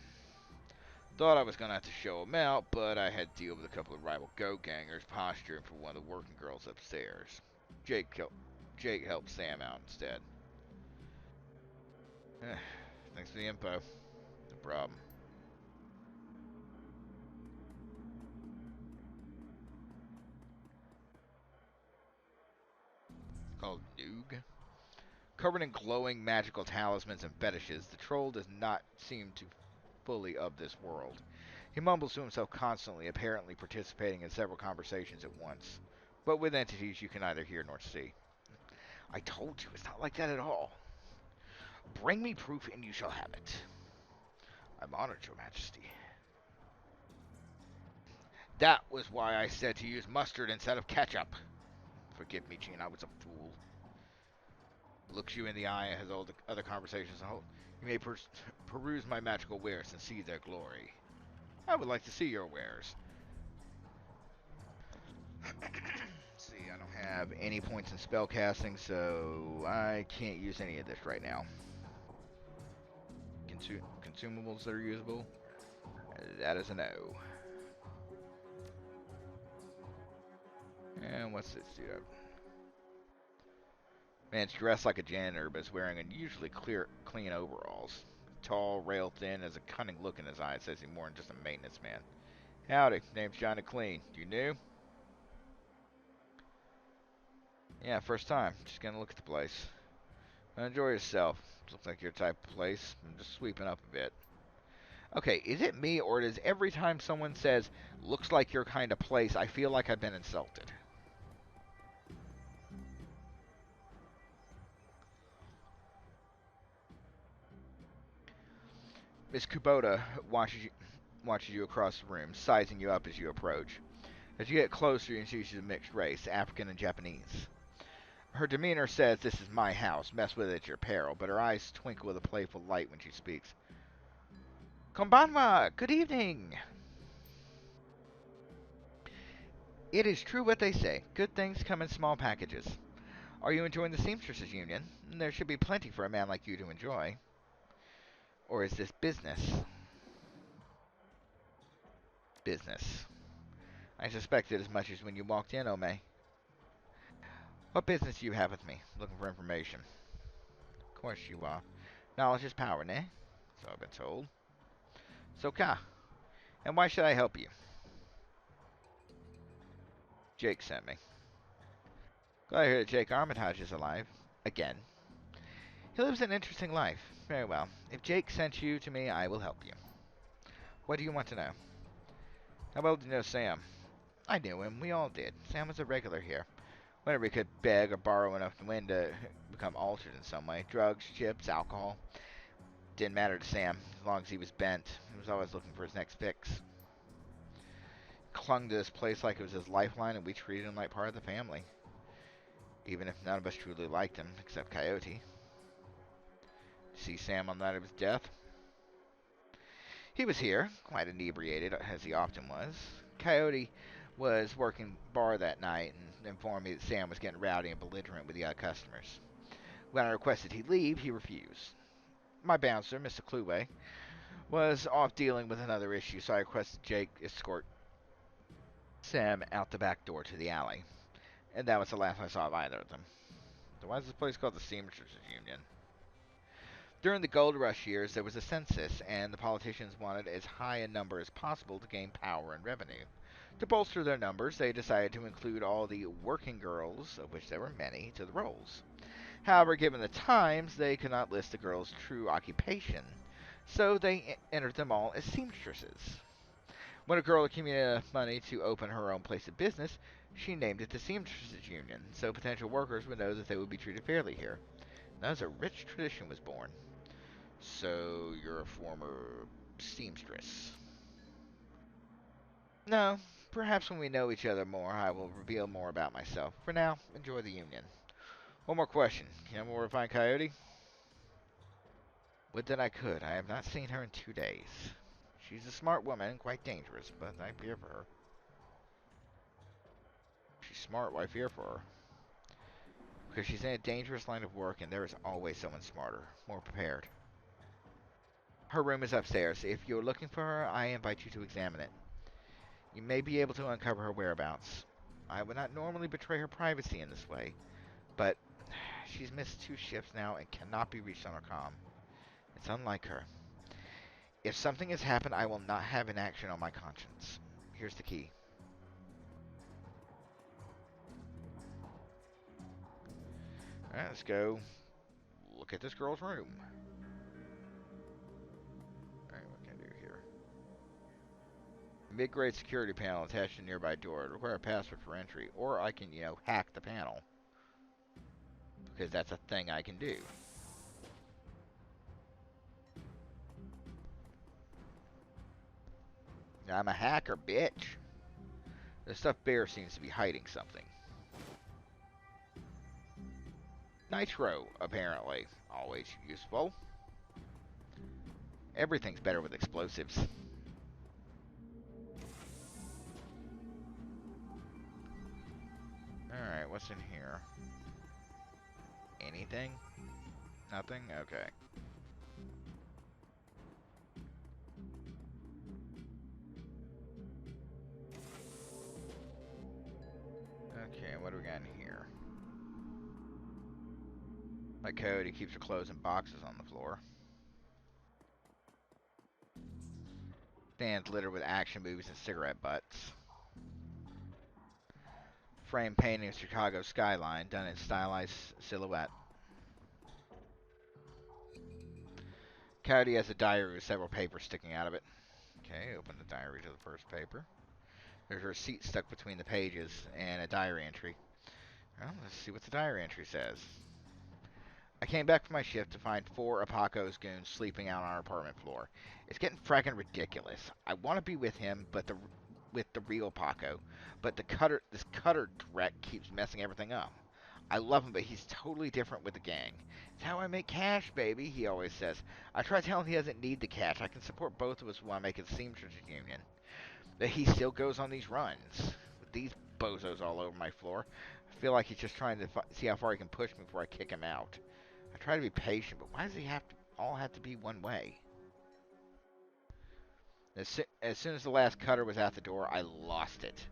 Thought I was going to have to show him out, but I had to deal with a couple of rival go-gangers posturing for one of the working girls upstairs. Jake helped Sam out instead. Thanks for the info. No problem. Called Noog. Covered in glowing magical talismans and fetishes, the troll does not seem to fully of this world. He mumbles to himself constantly, apparently participating in several conversations at once, but with entities you can neither hear nor see. I told you, it's not like that at all. Bring me proof and you shall have it. I'm honored, Your Majesty. That was why I said to use mustard instead of ketchup. Forgive me, Gene, I was a fool. Looks you in the eye and has all the other conversations on hold. You may peruse my magical wares and see their glory. I would like to see your wares. See, I don't have any points in spellcasting, so I can't use any of this right now. Consumables that are usable? That is a no. And what's this dude up? Man's dressed like a janitor, but is wearing unusually clean overalls. Tall, rail thin, has a cunning look in his eyes, says he's more than just a maintenance man. Howdy, name's Johnny Clean. You new? Yeah, first time. Just gonna look at the place. Enjoy yourself. Looks like your type of place. I'm just sweeping up a bit. Okay, is it me, or does every time someone says, looks like your kind of place, I feel like I've been insulted? Miss Kubota watches you across the room, sizing you up as you approach. As you get closer, you see she's a mixed race, African and Japanese. Her demeanor says, this is my house, mess with it at your peril, but her eyes twinkle with a playful light when she speaks. Konbanwa, good evening! It is true what they say. Good things come in small packages. Are you enjoying the Seamstresses Union? There should be plenty for a man like you to enjoy. Or is this business? Business. I suspected as much as when you walked in, Ome. What business do you have with me? Looking for information. Of course you are. Knowledge is power, nah? So I've been told. So, Ka. And why should I help you? Jake sent me. Glad to hear that Jake Armitage is alive. Again. He lives an interesting life. Very well. If Jake sent you to me, I will help you. What do you want to know? How well do you know Sam? I knew him. We all did. Sam was a regular here. Whenever he could beg or borrow enough to win to become altered in some way. Drugs, chips, alcohol. Didn't matter to Sam, as long as he was bent. He was always looking for his next fix. Clung to this place like it was his lifeline, and we treated him like part of the family. Even if none of us truly liked him, except Coyote. See Sam on the night of his death? He was here, quite inebriated, as he often was. Coyote was working bar that night and informed me that Sam was getting rowdy and belligerent with the other customers. When I requested he leave, he refused. My bouncer, Mr. Cluway, was off dealing with another issue, so I requested Jake escort Sam out the back door to the alley. And that was the last I saw of either of them. So why is this place called the Seamsters Union? During the gold rush years, there was a census, and the politicians wanted as high a number as possible to gain power and revenue. To bolster their numbers, they decided to include all the working girls, of which there were many, to the rolls. However, given the times, they could not list the girls' true occupation, so they entered them all as seamstresses. When a girl accumulated enough money to open her own place of business, she named it the Seamstresses Union, so potential workers would know that they would be treated fairly here. Thus, a rich tradition was born. So, you're a former seamstress? No. Perhaps when we know each other more, I will reveal more about myself. For now, enjoy the union. One more question. Can you more refine Coyote? Would that I could. I have not seen her in 2 days. She's a smart woman, quite dangerous, but I fear for her. She's smart, why fear for her? Because she's in a dangerous line of work, and there is always someone smarter, more prepared. Her room is upstairs. If you're looking for her, I invite you to examine it. You may be able to uncover her whereabouts. I would not normally betray her privacy in this way, but she's missed 2 shifts now and cannot be reached on her comm. It's unlike her. If something has happened, I will not have inaction on my conscience. Here's the key. Alright, let's go look at this girl's room. Alright, what can I do here? Mid-grade security panel attached to a nearby door. It requires a password for entry. Or I can, hack the panel. Because that's a thing I can do. I'm a hacker, bitch. The stuffed bear seems to be hiding something. Nitro, apparently. Always useful. Everything's better with explosives. Alright, what's in here? Anything? Nothing? Okay. Okay, what do we got in here? My code, he keeps her clothes in boxes on the floor. Stands littered with action movies and cigarette butts. Frame painting of Chicago skyline, done in stylized silhouette. Coyote has a diary with several papers sticking out of it. Okay, open the diary to the first paper. There's a receipt stuck between the pages and a diary entry. Well, let's see what the diary entry says. I came back from my shift to find 4 of Paco's goons sleeping out on our apartment floor. It's getting frackin' ridiculous. I want to be with him, but with the real Paco, but this Cutter direct keeps messing everything up. I love him, but he's totally different with the gang. It's how I make cash, baby, he always says. I try telling him he doesn't need the cash. I can support both of us while making Seamsters Union. That he still goes on these runs. With these bozos all over my floor. I feel like he's just trying to see how far he can push me before I kick him out. I try to be patient, but why does he all have to be one way? As soon as the last cutter was out the door, I lost it.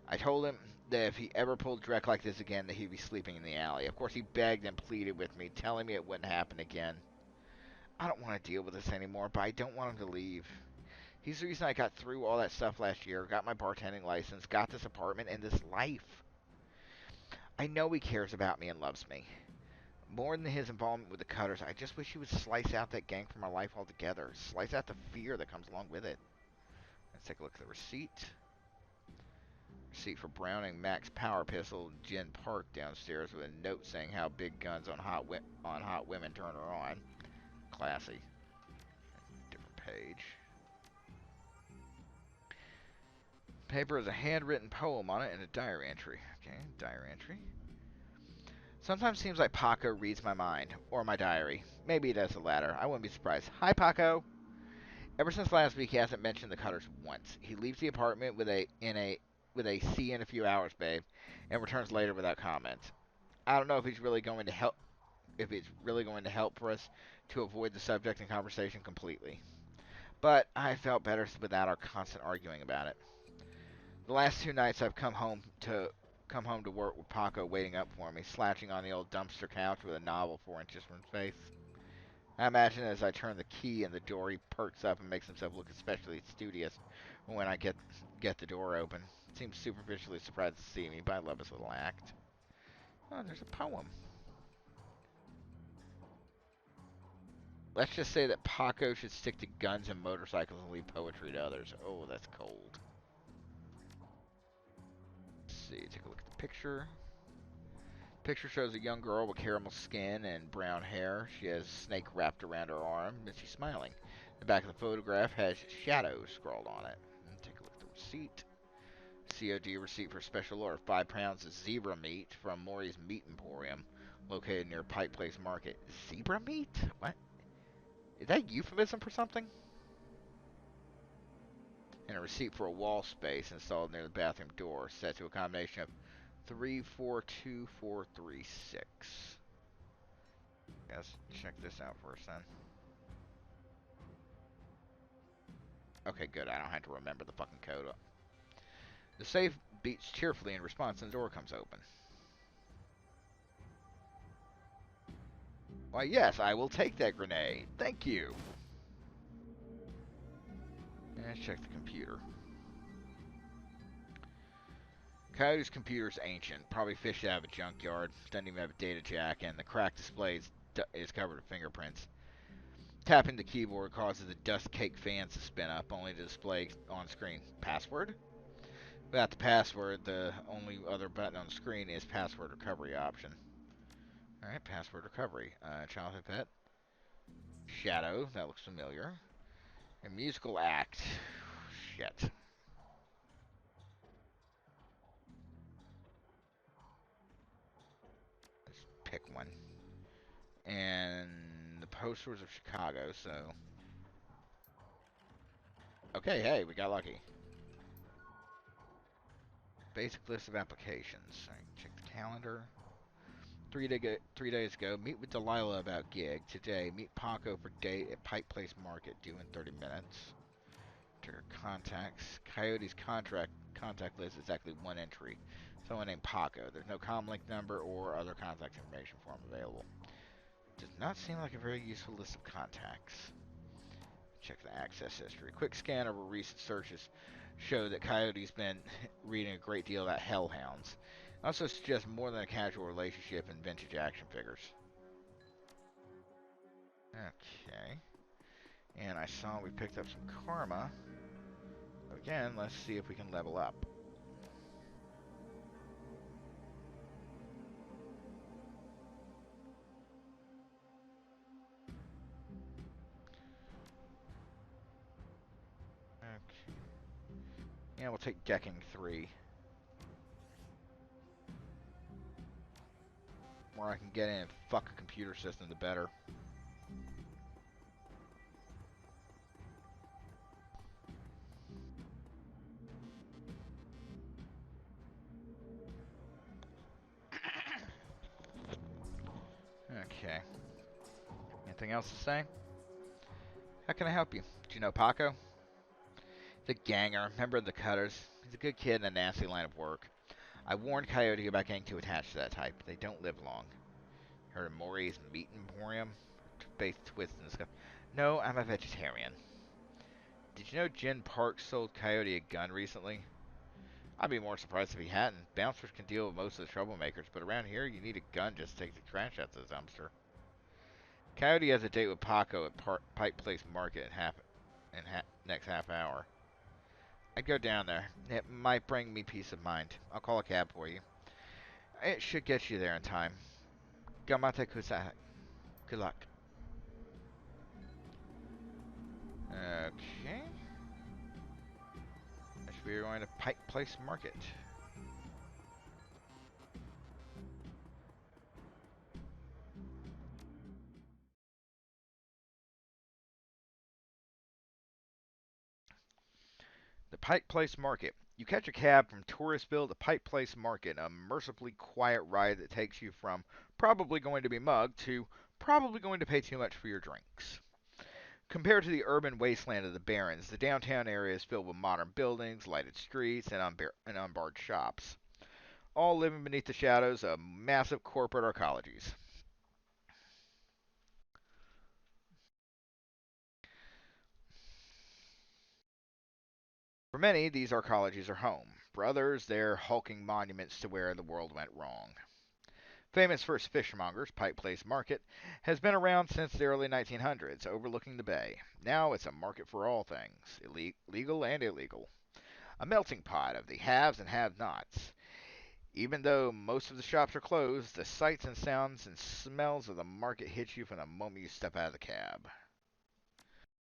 I told him that if he ever pulled Drek like this again, that he'd be sleeping in the alley. Of course, he begged and pleaded with me, telling me it wouldn't happen again. I don't want to deal with this anymore, but I don't want him to leave. He's the reason I got through all that stuff last year, got my bartending license, got this apartment, and this life. I know he cares about me and loves me. More than his involvement with the Cutters, I just wish he would slice out that gang from my life altogether. Slice out the fear that comes along with it. Let's take a look at the receipt. Receipt for Browning Max Power Pistol, Jen Park downstairs with a note saying how big guns on hot women turn her on. Classy. Different page. Paper has a handwritten poem on it and a diary entry. Okay, diary entry. Sometimes seems like Paco reads my mind, or my diary. Maybe he does the latter. I wouldn't be surprised. Hi, Paco. Ever since last week, he hasn't mentioned the Cutters once. He leaves the apartment with a see in a few hours, babe, and returns later without comment. I don't know if he's really going to help. If it's really going to help for us to avoid the subject and conversation completely. But I felt better without our constant arguing about it. The last 2 nights I've come home to work with Paco waiting up for me, slouching on the old dumpster couch with a novel 4 inches from his face. I imagine as I turn the key in the door, he perks up and makes himself look especially studious when I get the door open. Seems superficially surprised to see me, but I love his little act. Oh, there's a poem. Let's just say that Paco should stick to guns and motorcycles and leave poetry to others. Oh, that's cold. Let's see, take a look at the picture. Picture shows a young girl with caramel skin and brown hair. She has a snake wrapped around her arm, and she's smiling. The back of the photograph has shadows scrawled on it. And take a look at the receipt. COD receipt for special order, 5 pounds of zebra meat from Maury's Meat Emporium, located near Pike Place Market. Zebra meat? What? Is that euphemism for something? And a receipt for a wall space installed near the bathroom door, set to a combination of 342436. Let's check this out first then. Okay, good. I don't have to remember the fucking code. The safe beats cheerfully in response and the door comes open. Why, yes, I will take that grenade. Thank you. Let's check the computer. Coyote's computer's ancient, probably fished out of a junkyard. Doesn't even have a data jack, and the cracked display is covered with fingerprints. Tapping the keyboard causes the dust cake fans to spin up, only to display on screen. Password? Without the password, the only other button on the screen is password recovery option. Alright, password recovery. Childhood pet. Shadow, that looks familiar. A musical act. Shit. Let's pick one. And the posters of Chicago, so... Okay, hey, we got lucky. Basic list of applications. Right, check the calendar. 3 days ago, meet with Delilah about gig. Today, meet Paco for date at Pike Place Market, due in 30 minutes. Check our contacts. Coyote's contact list is exactly one entry. Someone named Paco. There's no comlink number or other contact information for him available. Does not seem like a very useful list of contacts. Check the access history. Quick scan over recent searches show that Coyote's been reading a great deal about hellhounds. Also suggests more than a casual relationship in vintage action figures. Okay. And I saw we picked up some karma. Again, let's see if we can level up. Okay. Yeah, we'll take decking 3. The more I can get in and fuck a computer system, the better. Okay. Anything else to say? How can I help you? Do you know Paco? The ganger, member of the Cutters. He's a good kid in a nasty line of work. I warned Coyote about getting too attached to that type. They don't live long. Heard of Maury's Meat Emporium? Face twist and stuff. No, I'm a vegetarian. Did you know Jen Park sold Coyote a gun recently? I'd be more surprised if he hadn't. Bouncers can deal with most of the troublemakers, but around here you need a gun just to take the trash out of the dumpster. Coyote has a date with Paco at Pike Place Market in next half hour. I'd go down there. It might bring me peace of mind. I'll call a cab for you. It should get you there in time. Gamate Kusa. Good luck. Okay. I should be going to Pike Place Market. The Pike Place Market. You catch a cab from Touristville to Pike Place Market, a mercifully quiet ride that takes you from probably going to be mugged to probably going to pay too much for your drinks. Compared to the urban wasteland of the Barrens, the downtown area is filled with modern buildings, lighted streets, and unbarred shops, all living beneath the shadows of massive corporate arcologies. For many, these arcologies are home. For others, they're hulking monuments to where the world went wrong. Famous for its fishmongers, Pike Place Market has been around since the early 1900s, overlooking the bay. Now it's a market for all things, legal and illegal. A melting pot of the haves and have-nots. Even though most of the shops are closed, the sights and sounds and smells of the market hit you from the moment you step out of the cab.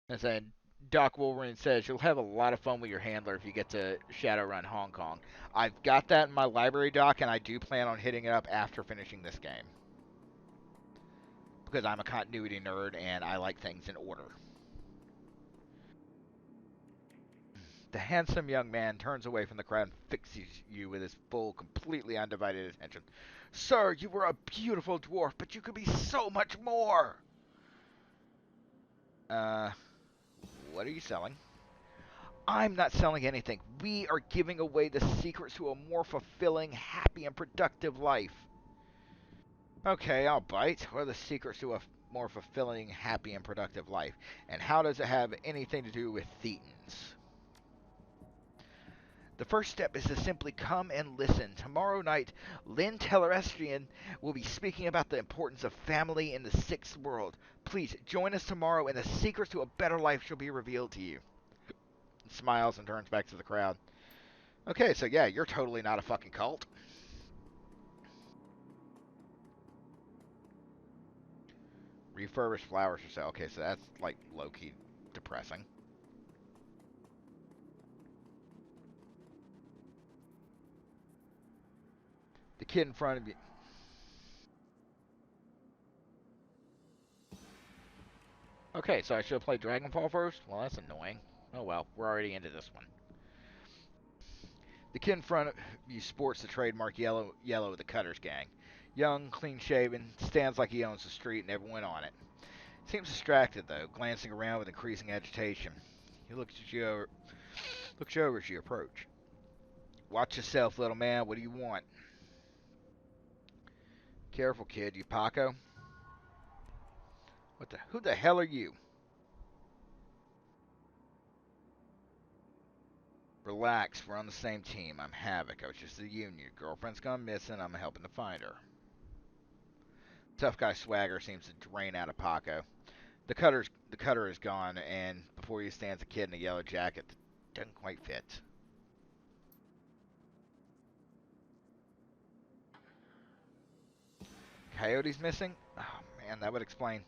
And then Doc Wolverine says you'll have a lot of fun with your handler if you get to Shadowrun Hong Kong. I've got that in my library, Doc, and I do plan on hitting it up after finishing this game. Because I'm a continuity nerd and I like things in order. The handsome young man turns away from the crowd and fixes you with his full, completely undivided attention. Sir, you were a beautiful dwarf, but you could be so much more! Uh, what are you selling? I'm not selling anything. We are giving away the secrets to a more fulfilling, happy, and productive life. Okay, I'll bite. What are the secrets to a more fulfilling, happy, and productive life? And how does it have anything to do with Thetans? The first step is to simply come and listen. Tomorrow night, Lynn Tellerestrian will be speaking about the importance of family in the sixth world. Please join us tomorrow, and the secrets to a better life shall be revealed to you. He smiles and turns back to the crowd. Okay, so yeah, you're totally not a fucking cult. Refurbished flowers for sale. Okay, so that's like low-key depressing. The kid in front of you. Okay, so I should have played Dragonfall first? Well, that's annoying. Oh well, we're already into this one. The kid in front of you sports the trademark yellow of the Cutters gang. Young, clean-shaven, stands like he owns the street and everyone on it. Seems distracted, though, glancing around with increasing agitation. He looks you over as you approach. Watch yourself, little man. What do you want? Careful, kid. You Paco? Who the hell are you? Relax. We're on the same team. I'm Havoc. I was just a union. Your girlfriend's gone missing. I'm helping to find her. Tough guy swagger seems to drain out of Paco. The cutter is gone, and before you stands a kid in a yellow jacket that doesn't quite fit. Coyote's missing? Oh man, that would explain.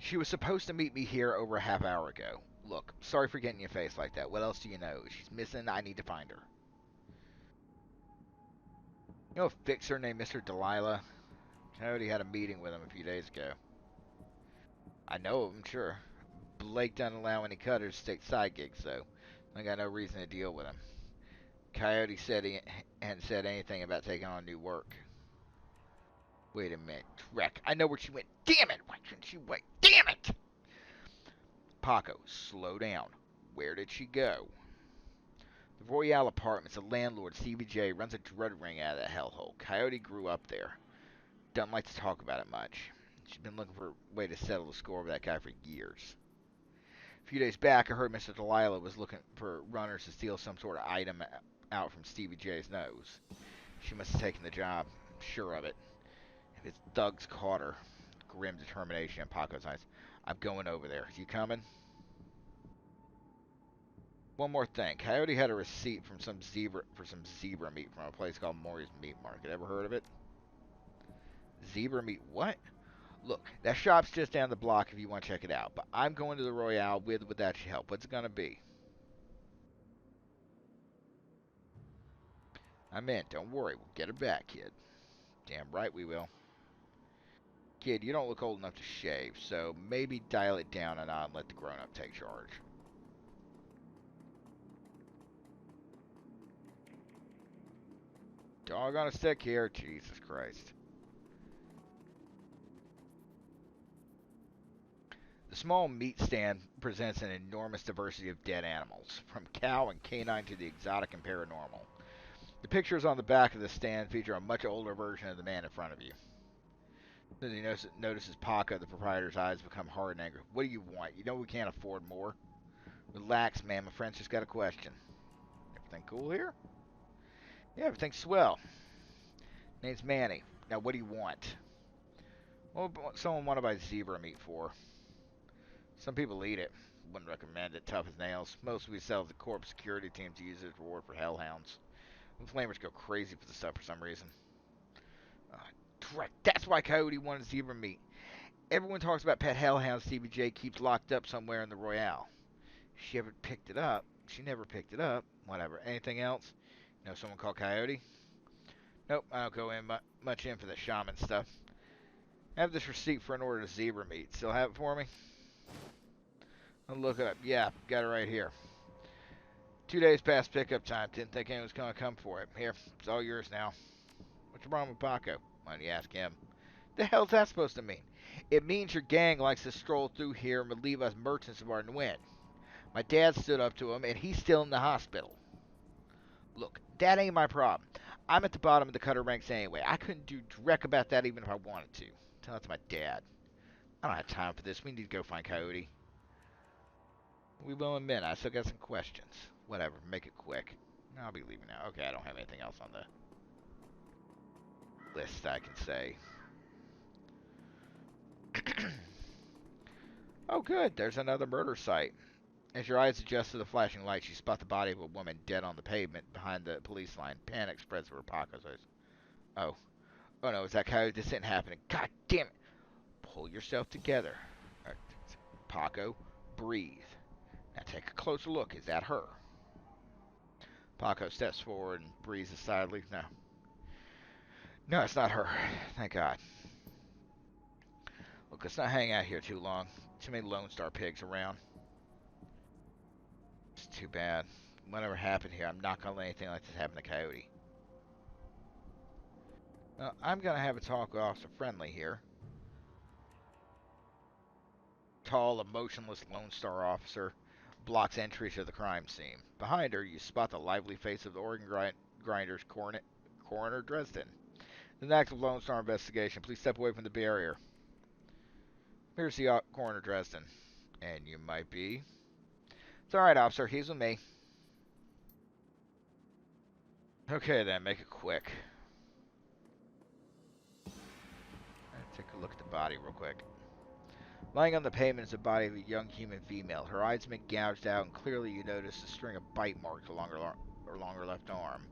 She was supposed to meet me here over a half hour ago. Look, sorry for getting your face like that. What else do you know? She's missing. I need to find her. You know a fixer named Mr. Delilah? Coyote had a meeting with him a few days ago. I know of him, sure. Blake doesn't allow any cutters to take side gigs, though. I got no reason to deal with him. Coyote said he hadn't said anything about taking on new work. Wait a minute. Wreck. I know where she went. Damn it! Why couldn't she wait? Damn it! Paco, slow down. Where did she go? The Royale Apartments, the landlord, Stevie J, runs a drug ring out of that hellhole. Coyote grew up there. Doesn't like to talk about it much. She's been looking for a way to settle the score with that guy for years. A few days back, I heard Mr. Delilah was looking for runners to steal some sort of item out from Stevie J's nose. She must have taken the job. I'm sure of it. If it's thugs caught her. Grim determination in Paco's eyes. I'm going over there. You coming? One more thing. Coyote had a receipt from some zebra meat from a place called Maury's Meat Market. Ever heard of it? Zebra meat what? Look, that shop's just down the block if you want to check it out. But I'm going to the Royale with or without your help. What's it gonna be? I'm in. Don't worry. We'll get her back, kid. Damn right we will. Kid, you don't look old enough to shave, so maybe dial it down a notch and let the grown-up take charge. Dog on a stick here. Jesus Christ. The small meat stand presents an enormous diversity of dead animals, from cow and canine to the exotic and paranormal. The pictures on the back of the stand feature a much older version of the man in front of you. As he notices Paca, the proprietor's eyes become hard and angry. What do you want? You know we can't afford more. Relax, man. My friend's just got a question. Everything cool here? Yeah, everything's swell. Name's Manny. Now, what do you want? What would someone want to buy zebra meat for? Some people eat it. Wouldn't recommend it. Tough as nails. Most we sell to corp security teams to use it as reward for hellhounds. The flamers go crazy for the stuff for some reason. Correct. That's why Coyote wanted zebra meat. Everyone talks about pet hellhounds Stevie J keeps locked up somewhere in the Royale. She ever picked it up? She never picked it up. Whatever. Anything else? You know someone called Coyote? Nope, I don't go in much in for the shaman stuff. I have this receipt for an order of zebra meat. Still have it for me? I'll look it up. Yeah, got it right here. 2 days past pickup time. Didn't think anyone was going to come for it. Here, it's all yours now. What's wrong with Paco? Why don't you ask him? The hell's that supposed to mean? It means your gang likes to stroll through here and relieve us merchants of our win. My dad stood up to him, and he's still in the hospital. Look, that ain't my problem. I'm at the bottom of the cutter ranks anyway. I couldn't do direct about that even if I wanted to. Tell that to my dad. I don't have time for this. We need to go find Coyote. We will admit, I still got some questions. Whatever, make it quick. I'll be leaving now. Okay, I don't have anything else on the list I can say. Oh, good. There's another murder site. As your eyes adjust to the flashing lights, you spot the body of a woman dead on the pavement behind the police line. Panic spreads over Paco's eyes. Oh. Oh no, is that Coyote? This isn't happening. God damn it. Pull yourself together. Paco, breathe. Now take a closer look. Is that her? Paco steps forward and breathes decidedly. No. No, it's not her. Thank God. Look, let's not hang out here too long. Too many Lone Star pigs around. It's too bad. Whatever happened here, I'm not going to let anything like this happen to Coyote. Well, I'm going to have a talk with Officer Friendly here. Tall, emotionless Lone Star officer blocks entry to the crime scene. Behind her, you spot the lively face of the organ grinder's Coroner Dresden. An active Lone Star investigation. Please step away from the barrier. Here's the Coroner Dresden. And you might be... It's alright, officer. He's with me. Okay, then. Make it quick. Take a look at the body real quick. Lying on the pavement is the body of a young human female. Her eyes have been gouged out, and clearly you notice a string of bite marks along her left arm.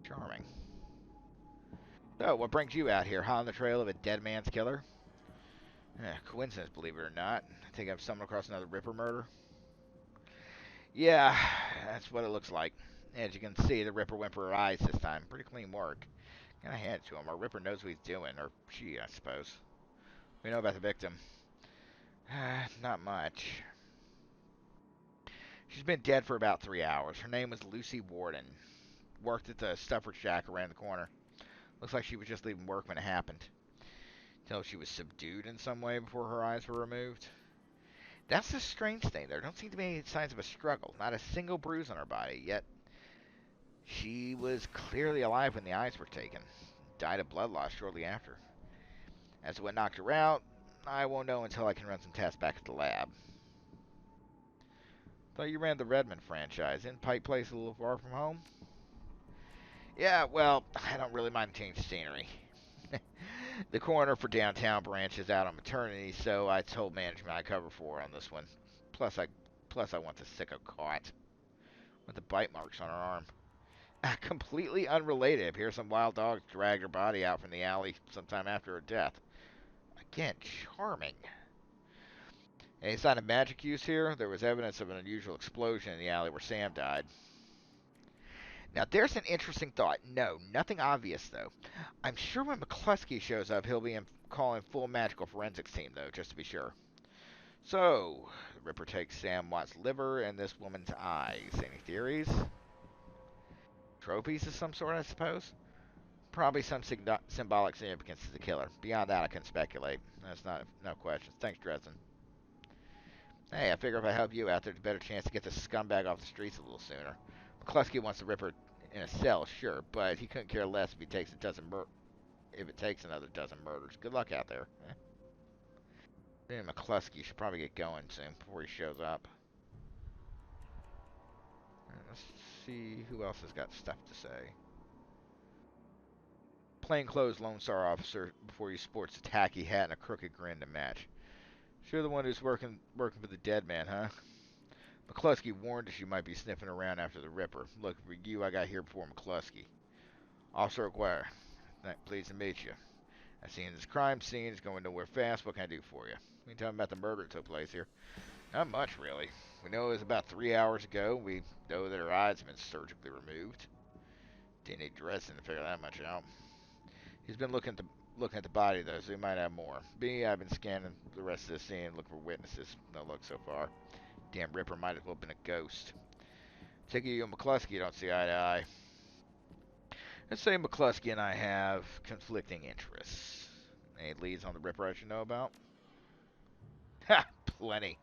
Charming. So, what brings you out here? Hot on the trail of a dead man's killer? Coincidence, believe it or not. I think I've stumbled across another Ripper murder. Yeah, that's what it looks like. As you can see, the Ripper went for her eyes this time. Pretty clean work. Gotta hand it to him. Our Ripper knows what he's doing. Or she, I suppose. We know about the victim. Not much. She's been dead for about 3 hours. Her name was Lucy Warden. Worked at the Stuffer Shack around the corner. Looks like she was just leaving work when it happened. Until she was subdued in some way before her eyes were removed. That's the strange thing. There don't seem to be any signs of a struggle. Not a single bruise on her body, yet she was clearly alive when the eyes were taken. Died of blood loss shortly after. As to what knocked her out, I won't know until I can run some tests back at the lab. Thought you ran the Redmond franchise. Isn't Pike Place a little far from home? Yeah, well, I don't really mind change of scenery. The coroner for downtown branches out on maternity, so I told management I'd cover for her on this one. Plus, I want the sicko caught with the bite marks on her arm. Completely unrelated. Appears some wild dogs dragged her body out from the alley sometime after her death. Again, charming. Any sign of magic use here? There was evidence of an unusual explosion in the alley where Sam died. Now, there's an interesting thought. No, nothing obvious, though. I'm sure when McCluskey shows up, he'll be calling full magical forensics team, though, just to be sure. So, the Ripper takes Sam Watt's liver and this woman's eyes. Any theories? Trophies of some sort, I suppose? Probably some symbolic significance to the killer. Beyond that, I can speculate. That's no questions. Thanks, Dresden. Hey, I figure if I help you out, there's a better chance to get this scumbag off the streets a little sooner. McCluskey wants the Ripper in a cell, sure, but he couldn't care less if he takes if it takes another dozen murders. Good luck out there. McCluskey should probably get going soon before he shows up. Let's see who else has got stuff to say. Plainclothes Lone Star officer before he sports a tacky hat and a crooked grin to match. Sure, the one who's working for the dead man, huh? McCluskey warned us you might be sniffing around after the Ripper. Look, for you, I got here before McCluskey. Officer Aguirre, pleased to meet you. I seen this crime scene. It's going nowhere fast. What can I do for you? We can tell me about the murder that took place here. Not much, really. We know it was about 3 hours ago. We know that her eyes have been surgically removed. Didn't need Dresden to figure that much out. He's been looking at the body, though, so he might have more. I've been scanning the rest of the scene, looking for witnesses. No luck so far. Damn Ripper might as well have been a ghost. Take you and McCluskey don't see eye to eye. Let's say McCluskey and I have conflicting interests. Any leads on the Ripper I should know about? Ha! Plenty.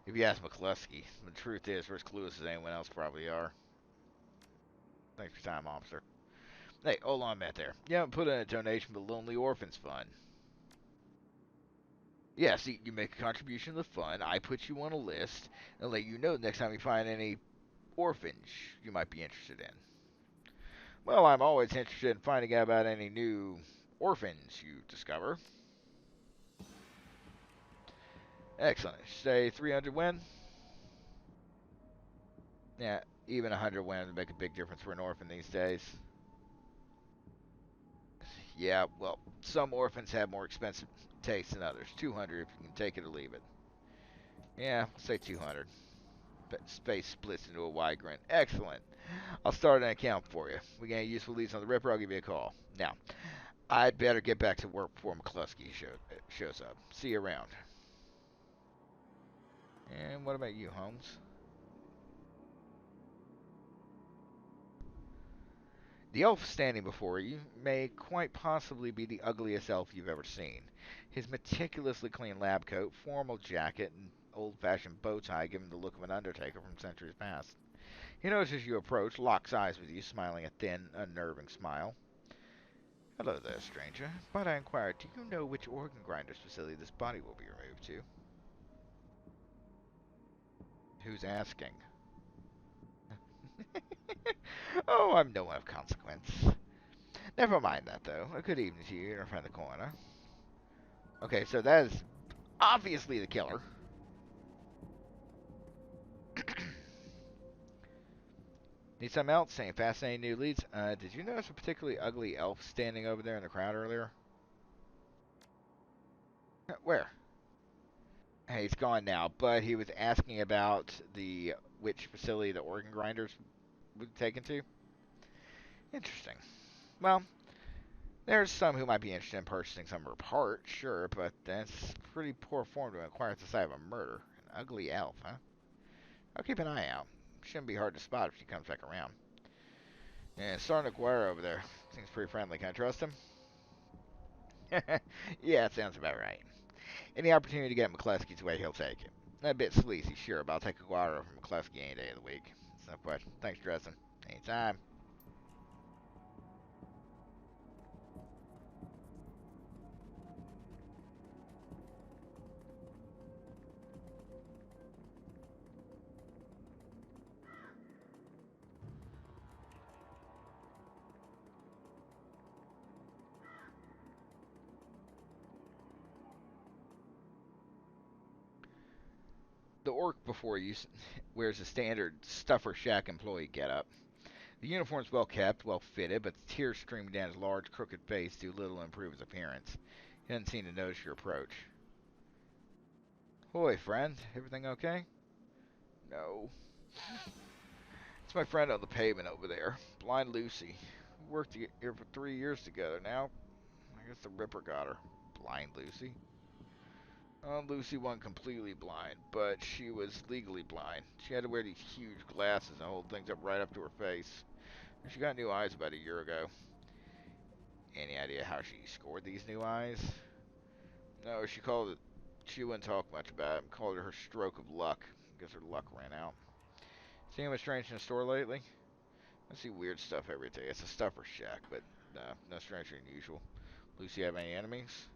If you ask McCluskey. The truth is, we're as clueless as anyone else probably are. Thanks for your time, officer. Hey, hold on a minute there. You haven't put in a donation for the Lonely Orphans Fund. Yeah, see, you make a contribution to the fund, I put you on a list, and let you know next time you find any orphans you might be interested in. Well, I'm always interested in finding out about any new orphans you discover. Excellent. Say 300 win? Yeah, even 100 win would make a big difference for an orphan these days. Yeah, well, some orphans have more expensive tastes than others. 200 if you can take it or leave it. Yeah, say 200. Space splits into a wide grin. Excellent. I'll start an account for you. We get any useful leads on the Ripper, I'll give you a call. Now, I'd better get back to work before McCluskey shows up. See you around. And what about you, Holmes? The elf standing before you may quite possibly be the ugliest elf you've ever seen. His meticulously clean lab coat, formal jacket, and old-fashioned bow tie give him the look of an undertaker from centuries past. He notices you approach, locks eyes with you, smiling a thin, unnerving smile. Hello there, stranger. But I inquired, do you know which organ grinder's facility this body will be removed to? Who's asking? Oh, I'm no one of consequence. Never mind that, though. A good evening to you, your friend the coroner. Okay, so that is obviously the killer. Need something else? Any fascinating new leads? Did you notice a particularly ugly elf standing over there in the crowd earlier? Where? Hey, he's gone now, but he was asking about which facility the organ grinders would be taken to. Interesting. Well, there's some who might be interested in purchasing some of her parts, sure, but that's pretty poor form to inquire at the site of a murder. An ugly elf, huh? I'll keep an eye out. Shouldn't be hard to spot if she comes back around. And Sergeant Aguirre over there. Seems pretty friendly. Can I trust him? Yeah, it sounds about right. Any opportunity to get McCluskey's way, he'll take it. A bit sleazy, sure, but I'll take a guava from McCluskey any day of the week. It's no question. Thanks, Dresden. Anytime. The orc before you wears a standard stuffer shack employee getup. The uniform's well kept, well fitted, but the tears streaming down his large, crooked face do little to improve his appearance. He doesn't seem to notice your approach. Hoy, friend. Everything okay? No. It's my friend on the pavement over there, Blind Lucy. We worked here for 3 years together now. I guess the Ripper got her. Blind Lucy? Lucy wasn't completely blind, but she was legally blind. She had to wear these huge glasses and hold things up right up to her face. She got new eyes about a year ago. Any idea how she scored these new eyes? No, she called it. She wouldn't talk much about it. Called it her stroke of luck. I guess her luck ran out. Seen much strange in the store lately? I see weird stuff every day. It's a stuffer shack, but no stranger than usual. Lucy have any enemies?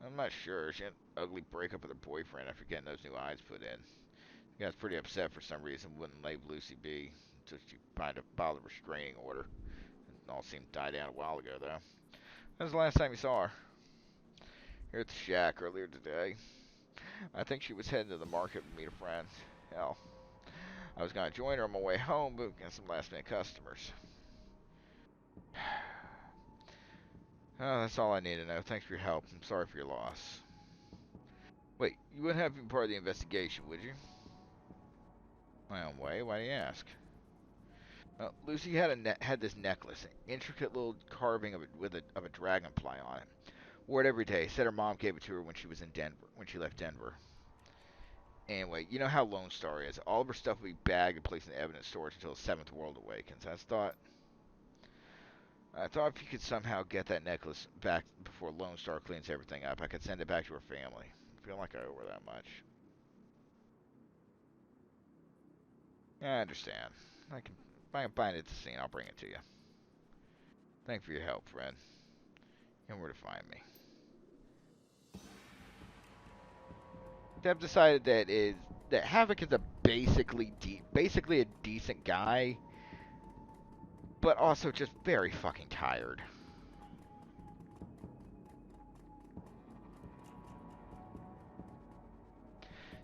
I'm not sure. She had an ugly breakup with her boyfriend after getting those new eyes put in. He got pretty upset for some reason, wouldn't leave Lucy be until she filed a restraining order. It all seemed to die down a while ago, though. When was the last time you saw her? Here at the shack earlier today. I think she was heading to the market to meet a friend. Hell, I was going to join her on my way home, but we got some last-minute customers. Oh, that's all I need to know. Thanks for your help. I'm sorry for your loss. Wait, you wouldn't have been part of the investigation, would you? My own way. Why do you ask? Well, Lucy had this necklace, an intricate little carving of a dragonfly on it. Wore it every day. Said her mom gave it to her when she was in Denver, when she left Denver. Anyway, you know how Lone Star is. All of her stuff will be bagged and placed in evidence storage until the Seventh World awakens. I thought if you could somehow get that necklace back before Lone Star cleans everything up, I could send it back to her family. I feel like I owe her that much. Yeah, I understand. If I can find it at the scene, I'll bring it to you. Thanks for your help, friend. You know where to find me. I've decided that Havoc is a basically a decent guy, but also just very fucking tired.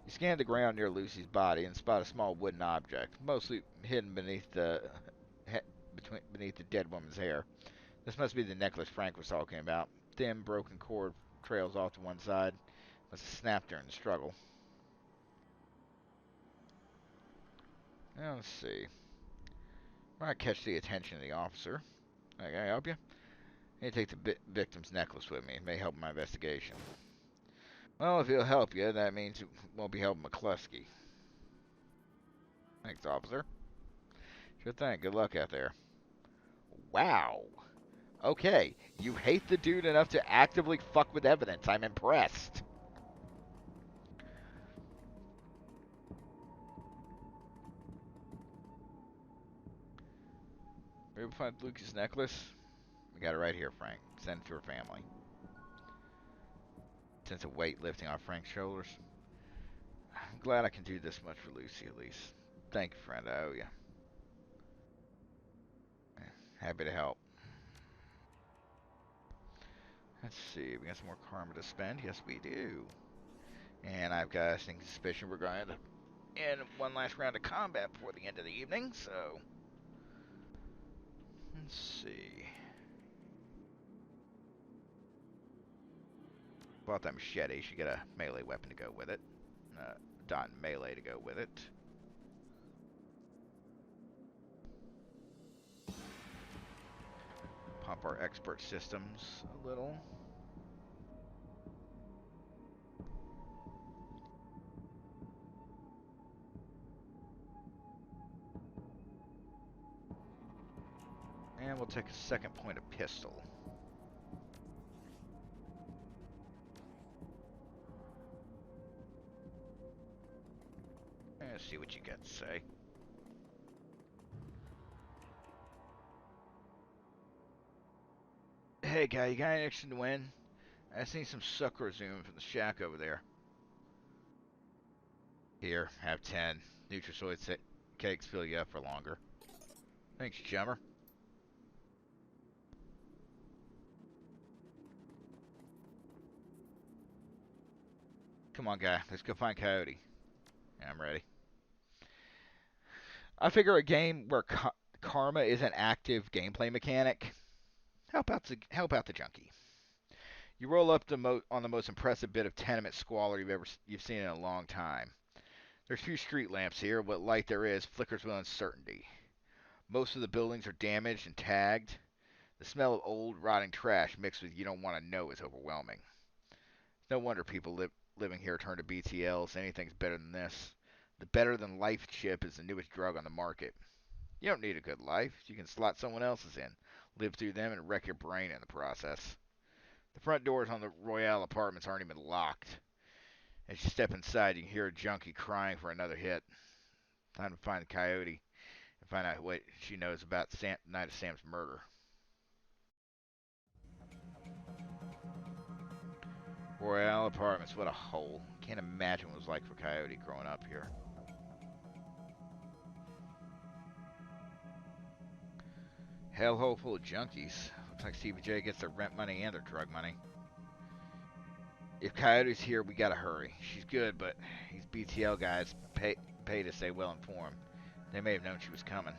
You scan the ground near Lucy's body and spot a small wooden object, mostly hidden beneath beneath the dead woman's hair. This must be the necklace Frank was talking about. Thin, broken cord trails off to one side. Must have snapped during the struggle. Now, let's see. I might catch the attention of the officer. Can I help you? I need to take the victim's necklace with me. It may help my investigation. Well, if he'll help you, that means it won't be helping McCluskey. Thanks, officer. Sure thing. Good luck out there. Wow. Okay, you hate the dude enough to actively fuck with evidence. I'm impressed. We able to find Lucas' necklace? We got it right here, Frank. Send it to her family. Sense of weight lifting off Frank's shoulders. I'm glad I can do this much for Lucy, at least. Thank you, friend. I owe you. Happy to help. Let's see. We got some more karma to spend. Yes, we do. And I've got a sneaking suspicion we're going to end one last round of combat before the end of the evening, so... Let's see. Bought that machete. Should get a melee weapon to go with it. Dot melee to go with it. Pump our expert systems a little. And we'll take a second point of pistol. see what you got to say. Hey, guy, you got any action to win? I seen some sucker zoom from the shack over there. Here, have 10. Nutrasoid cakes fill you up for longer. Thanks, chummer. Come on, guy. Let's go find Coyote. Yeah, I'm ready. I figure a game where karma is an active gameplay mechanic. Help out the junkie. You roll up on the most impressive bit of tenement squalor you've seen in a long time. There's few street lamps here. What light there is flickers with uncertainty. Most of the buildings are damaged and tagged. The smell of old, rotting trash mixed with you don't want to know is overwhelming. No wonder people living here turn to BTLs. Anything's better than this. The better than life chip is the newest drug on the market. You don't need a good life. You can slot someone else's in, live through them, and wreck your brain in the process. The front doors on the Royale apartments aren't even locked. As you step inside, you can hear a junkie crying for another hit. Time to find the Coyote and find out what she knows about the night of Sam's murder. Royale Apartments, what a hole. Can't imagine what it was like for Coyote growing up here. Hellhole full of junkies. Looks like CBJ gets their rent money and their drug money. If Coyote's here, we gotta hurry. She's good, but these BTL guys pay to stay well informed. They may have known she was coming.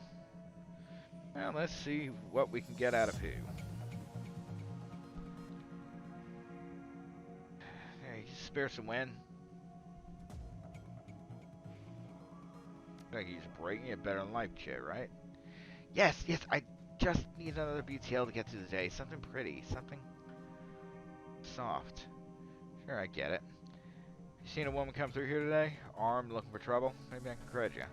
Well, let's see what we can get out of who. Hey, spare some wind. Like he's breaking it better than life, Chet, right? Yes, I just need another BTL to get through the day. Something pretty, something soft. Sure, I get it. You seen a woman come through here today? Armed, looking for trouble? Maybe I can credit you.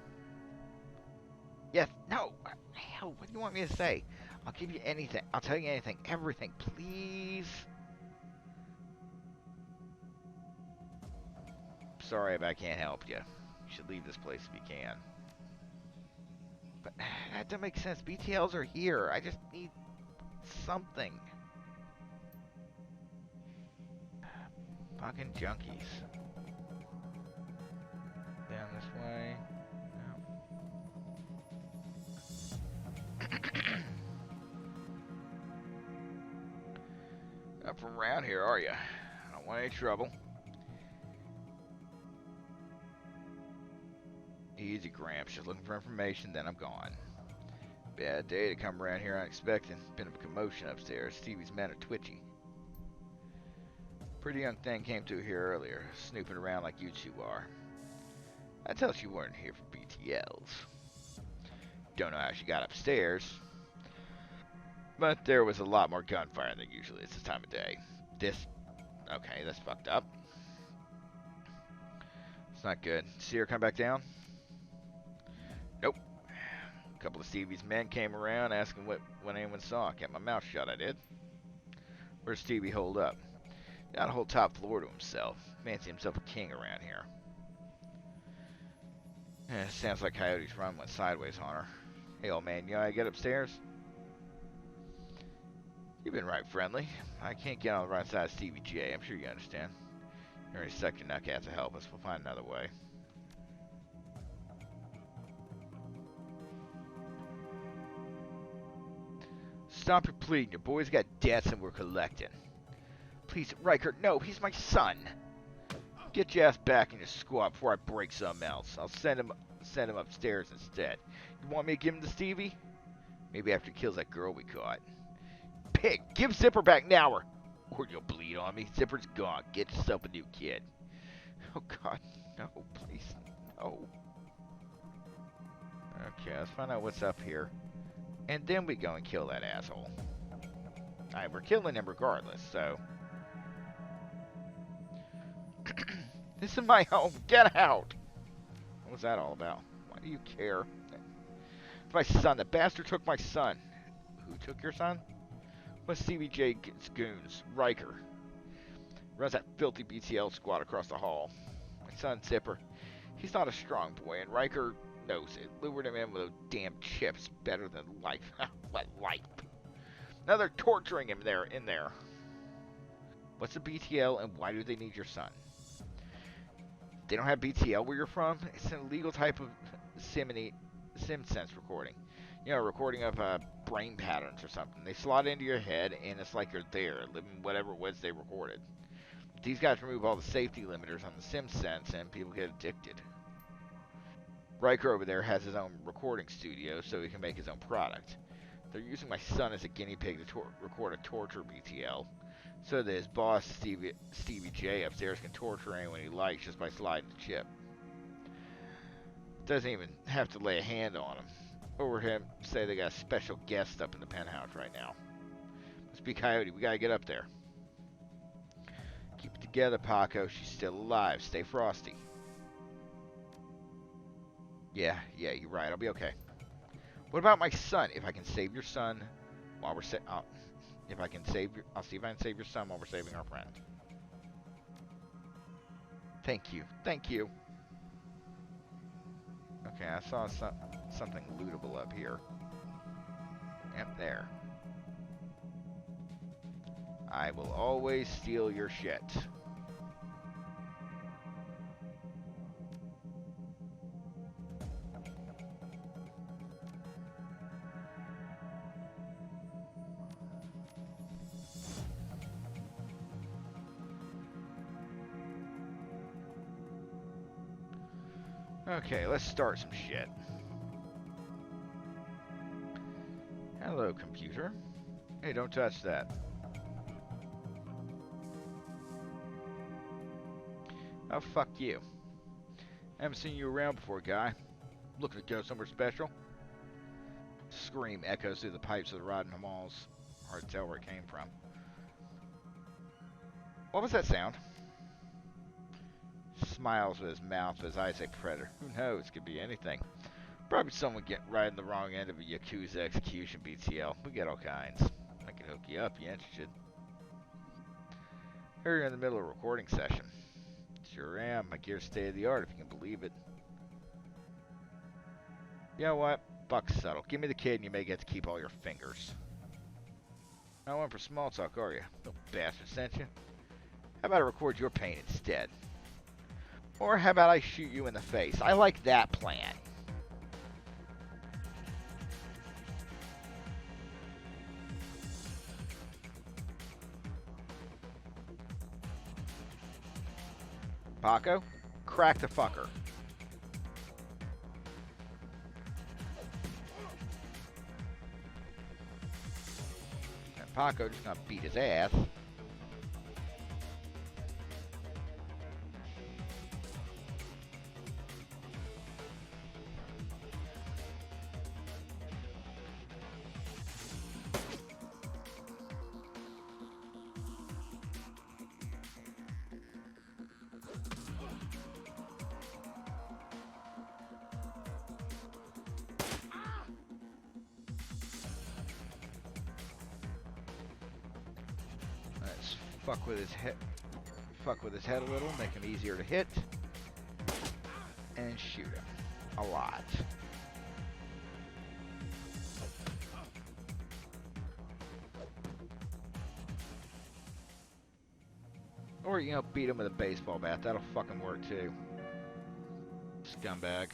Yes, no. Hell, what do you want me to say? I'll give you anything. I'll tell you anything. Everything, please. Sorry if I can't help you. You should leave this place if you can. But that doesn't make sense. BTLs are here. I just need something. Fucking junkies. Down this way. No. Not from around here, are you? I don't want any trouble. Easy, Gramps. Just looking for information, then I'm gone. Bad day to come around here unexpected. Been a commotion upstairs. Stevie's men are twitchy. Pretty young thing came through here earlier, snooping around like you two are. I tell she weren't here for BTLs. Don't know how she got upstairs, but there was a lot more gunfire than usually it's this time of day. Okay, that's fucked up. It's not good. See her come back down? Nope. A couple of Stevie's men came around asking what anyone saw. Kept my mouth shut, I did. Where's Stevie holed up? Got a whole top floor to himself. Fancy himself a king around here. Sounds like Coyote's run went sideways on her. Hey, old man, you know how I get upstairs? You've been right friendly. I can't get on the right side of Stevie J. I'm sure you understand. You're already stuck your neck out to help us. We'll find another way. Stop your pleading. Your boy's got debts and we're collecting. Please, Riker, no, he's my son. Get your ass back in your squad before I break something else. I'll send him upstairs instead. You want me to give him to Stevie? Maybe after he kills that girl we caught. Pig, give Zipper back now or you'll bleed on me. Zipper's gone. Get yourself a new kid. Oh, God, no, please, no. Okay, let's find out what's up here. And then we go and kill that asshole. Alright, we're killing him regardless, so... This is my home. Get out! What was that all about? Why do you care? My son. The bastard took my son. Who took your son? What's CBJ's goons? Riker. Runs that filthy BTL squad across the hall. My son, Zipper. He's not a strong boy, and Riker knows it. Lured him in with those damn chips. Better than life. What life? Now they're torturing him in there. What's a BTL, and why do they need your son? They don't have BTL where you're from? It's an illegal type of SimSense recording. You know, a recording of brain patterns or something. They slot into your head, and it's like you're there, living whatever it was they recorded. These guys remove all the safety limiters on the SimSense, and people get addicted. Riker over there has his own recording studio, so he can make his own product. They're using my son as a guinea pig to record a torture BTL, so that his boss, Stevie J, upstairs can torture anyone he likes just by sliding the chip. Doesn't even have to lay a hand on him. Over him, say they got a special guest up in the penthouse right now. Must be Coyote. We gotta get up there. Keep it together, Paco. She's still alive. Stay frosty. Yeah, you're right. I'll be okay. What about my son? If I can save your son while we're I'll see if I can save your son while we're saving our friend. Thank you. Okay, I saw something lootable up here. Yep, there. I will always steal your shit. Okay, let's start some shit. Hello, computer. Hey, don't touch that. Oh, fuck you. Haven't seen you around before, guy. Looking to go somewhere special? Scream echoes through the pipes of the rotten halls. Hard to tell where it came from. What was that sound? Smiles with his mouth, his eyes say predator. Who knows? Could be anything. Probably someone riding the wrong end of a Yakuza execution BTL. We get all kinds. I can hook you up. You interested? Here you're in the middle of a recording session. Sure am. My gear's state of the art, if you can believe it. You know what? Buck's subtle. Give me the kid and you may get to keep all your fingers. Not one for small talk, are you? No bastard sent you. How about I record your pain instead? Or how about I shoot you in the face? I like that plan. Paco, crack the fucker. And Paco just gonna beat his ass. Let's fuck with his head a little, make him easier to hit, and shoot him a lot. Or, you know, beat him with a baseball bat. That'll fucking work too. Scumbag.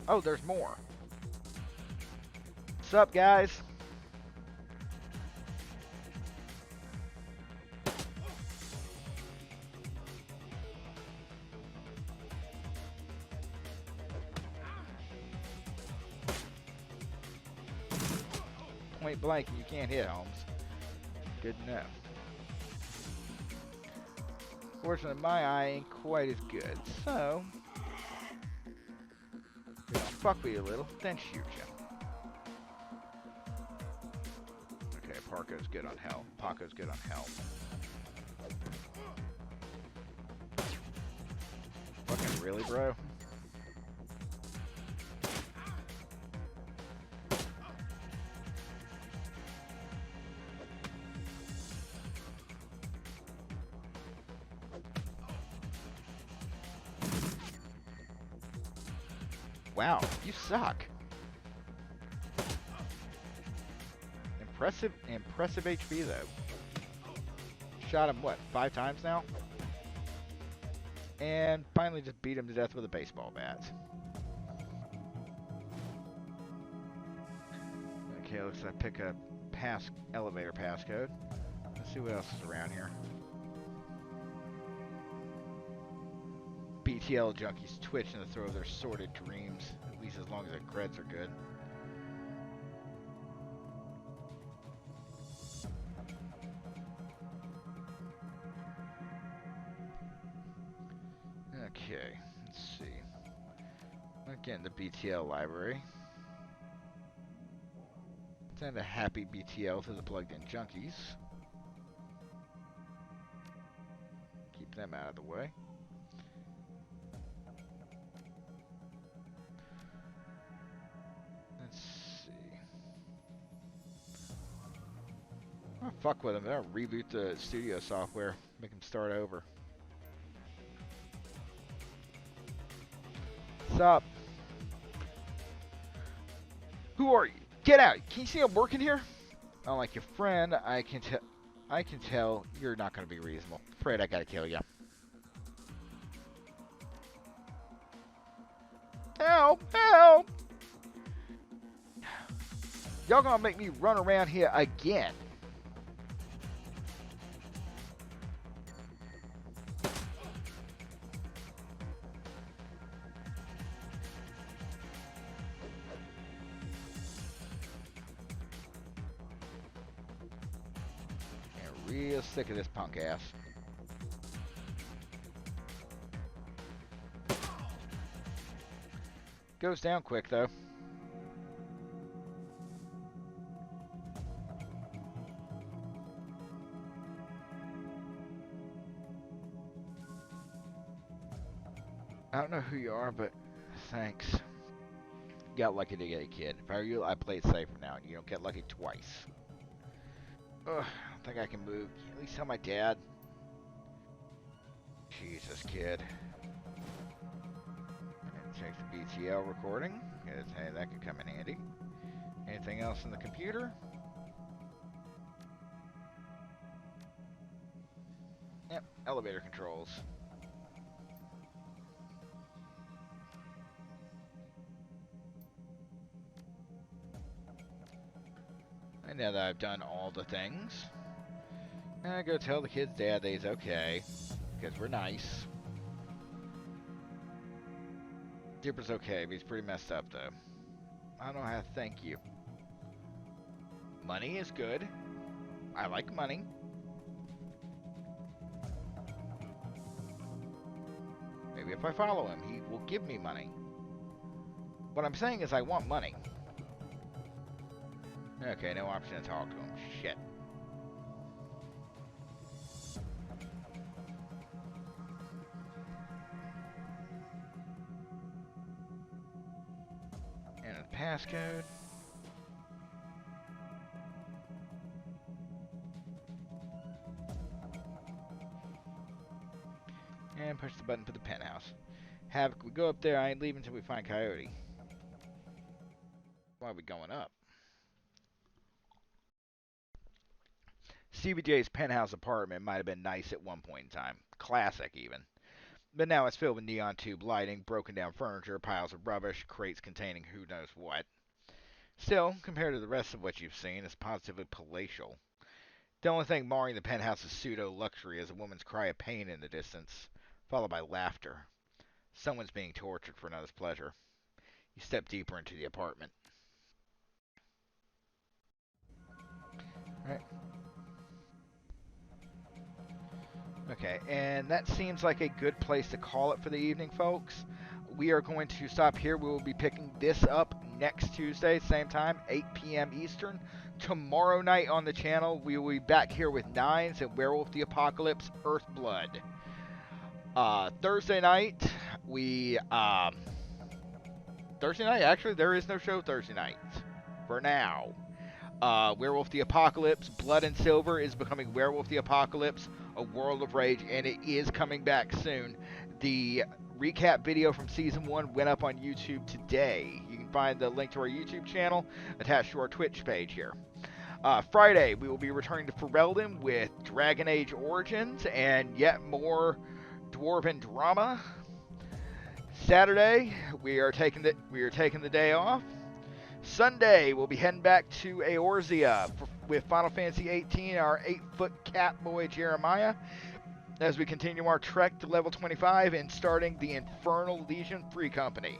Oh, there's more. What's up, guys? Point blank and you can't hit, Holmes. Good to know. Fortunately, my eye ain't quite as good, so we'll fuck with you a little, then shoot you. Okay, Paco's good on health. Paco's good on health. Fucking really, bro? Wow, you suck. Impressive HP though. Shot him, what, 5 times now? And finally just beat him to death with a baseball bat. Okay, looks like I pick a elevator passcode. Let's see what else is around here. BTL junkies twitch in the throw of their sordid dreams, at least as long as their creds are good. Okay, let's see. Again, the BTL library. Send a happy BTL to the plugged-in junkies. Keep them out of the way. Let's see. Oh, fuck with them. They'll reboot the studio software. Make them start over. What's up? Who are you? Get out! Can you see I'm working here? Unlike your friend, I can tell you're not going to be reasonable. Afraid I gotta kill you. Help! Help! Y'all gonna make me run around here again. Real sick of this punk ass. Goes down quick though. I don't know who you are, but thanks. Got lucky to get a kid. If I were you, I'd play it safe from now. You don't get lucky twice. Ugh, I don't think I can move. Can you at least tell my dad? Jesus, kid. Check the BTL recording. Hey, that could come in handy. Anything else in the computer? Yep, elevator controls. And now that I've done all the things, I go tell the kid's dad that he's okay, because we're nice. Dipper's okay, but he's pretty messed up though. I don't know how to thank you. Money is good. I like money. Maybe if I follow him, he will give me money. What I'm saying is I want money. Okay, no option to talk to him. Shit. And a passcode. And push the button for the penthouse. Havoc, we go up there. I ain't leaving until we find Coyote. Why are we going up? CBJ's penthouse apartment might have been nice at one point in time. Classic, even. But now it's filled with neon tube lighting, broken down furniture, piles of rubbish, crates containing who knows what. Still, compared to the rest of what you've seen, it's positively palatial. The only thing marring the penthouse's pseudo-luxury is a woman's cry of pain in the distance, followed by laughter. Someone's being tortured for another's pleasure. You step deeper into the apartment. Alright. Okay, and that seems like a good place to call it for the evening, folks. We are going to stop here. We will be picking this up next Tuesday, same time, 8 p.m. Eastern. Tomorrow night on the channel, we will be back here with Nines and Werewolf the Apocalypse, Earthblood. Thursday night, actually, there is no show Thursday night. For now. Werewolf the Apocalypse, Blood and Silver is becoming Werewolf the Apocalypse, A World of Rage, and it is coming back soon. The recap video from Season 1 went up on YouTube today. You can find the link to our YouTube channel attached to our Twitch page here. Friday, we will be returning to Ferelden with Dragon Age Origins and yet more Dwarven drama. Saturday, we are taking the day off. Sunday, we'll be heading back to Eorzea with Final Fantasy 18, our 8-foot cat boy Jeremiah, as we continue our trek to level 25 and starting the Infernal Legion Free Company.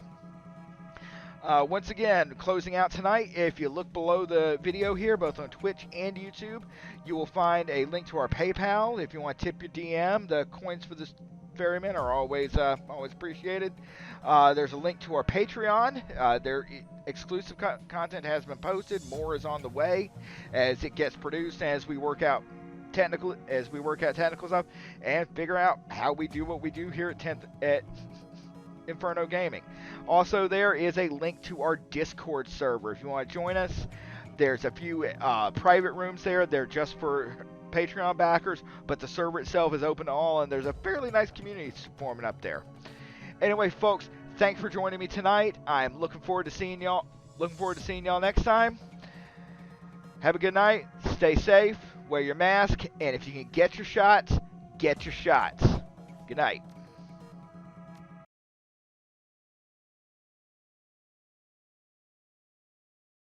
Once again, closing out tonight, if you look below the video here, both on Twitch and YouTube, you will find a link to our PayPal. If you want to tip your DM, the coins for the ferryman are always appreciated. There's a link to our Patreon. Their exclusive content has been posted. More is on the way as it gets produced, as we work out technical stuff and figure out how we do what we do here at Inferno Gaming. Also, there is a link to our Discord server. If you want to join us, there's a few private rooms there. They're just for Patreon backers, but the server itself is open to all, and there's a fairly nice community forming up there. Anyway, folks, thanks for joining me tonight. I'm looking forward to seeing y'all. Next time. Have a good night. Stay safe. Wear your mask, and if you can get your shots, get your shots. Good night.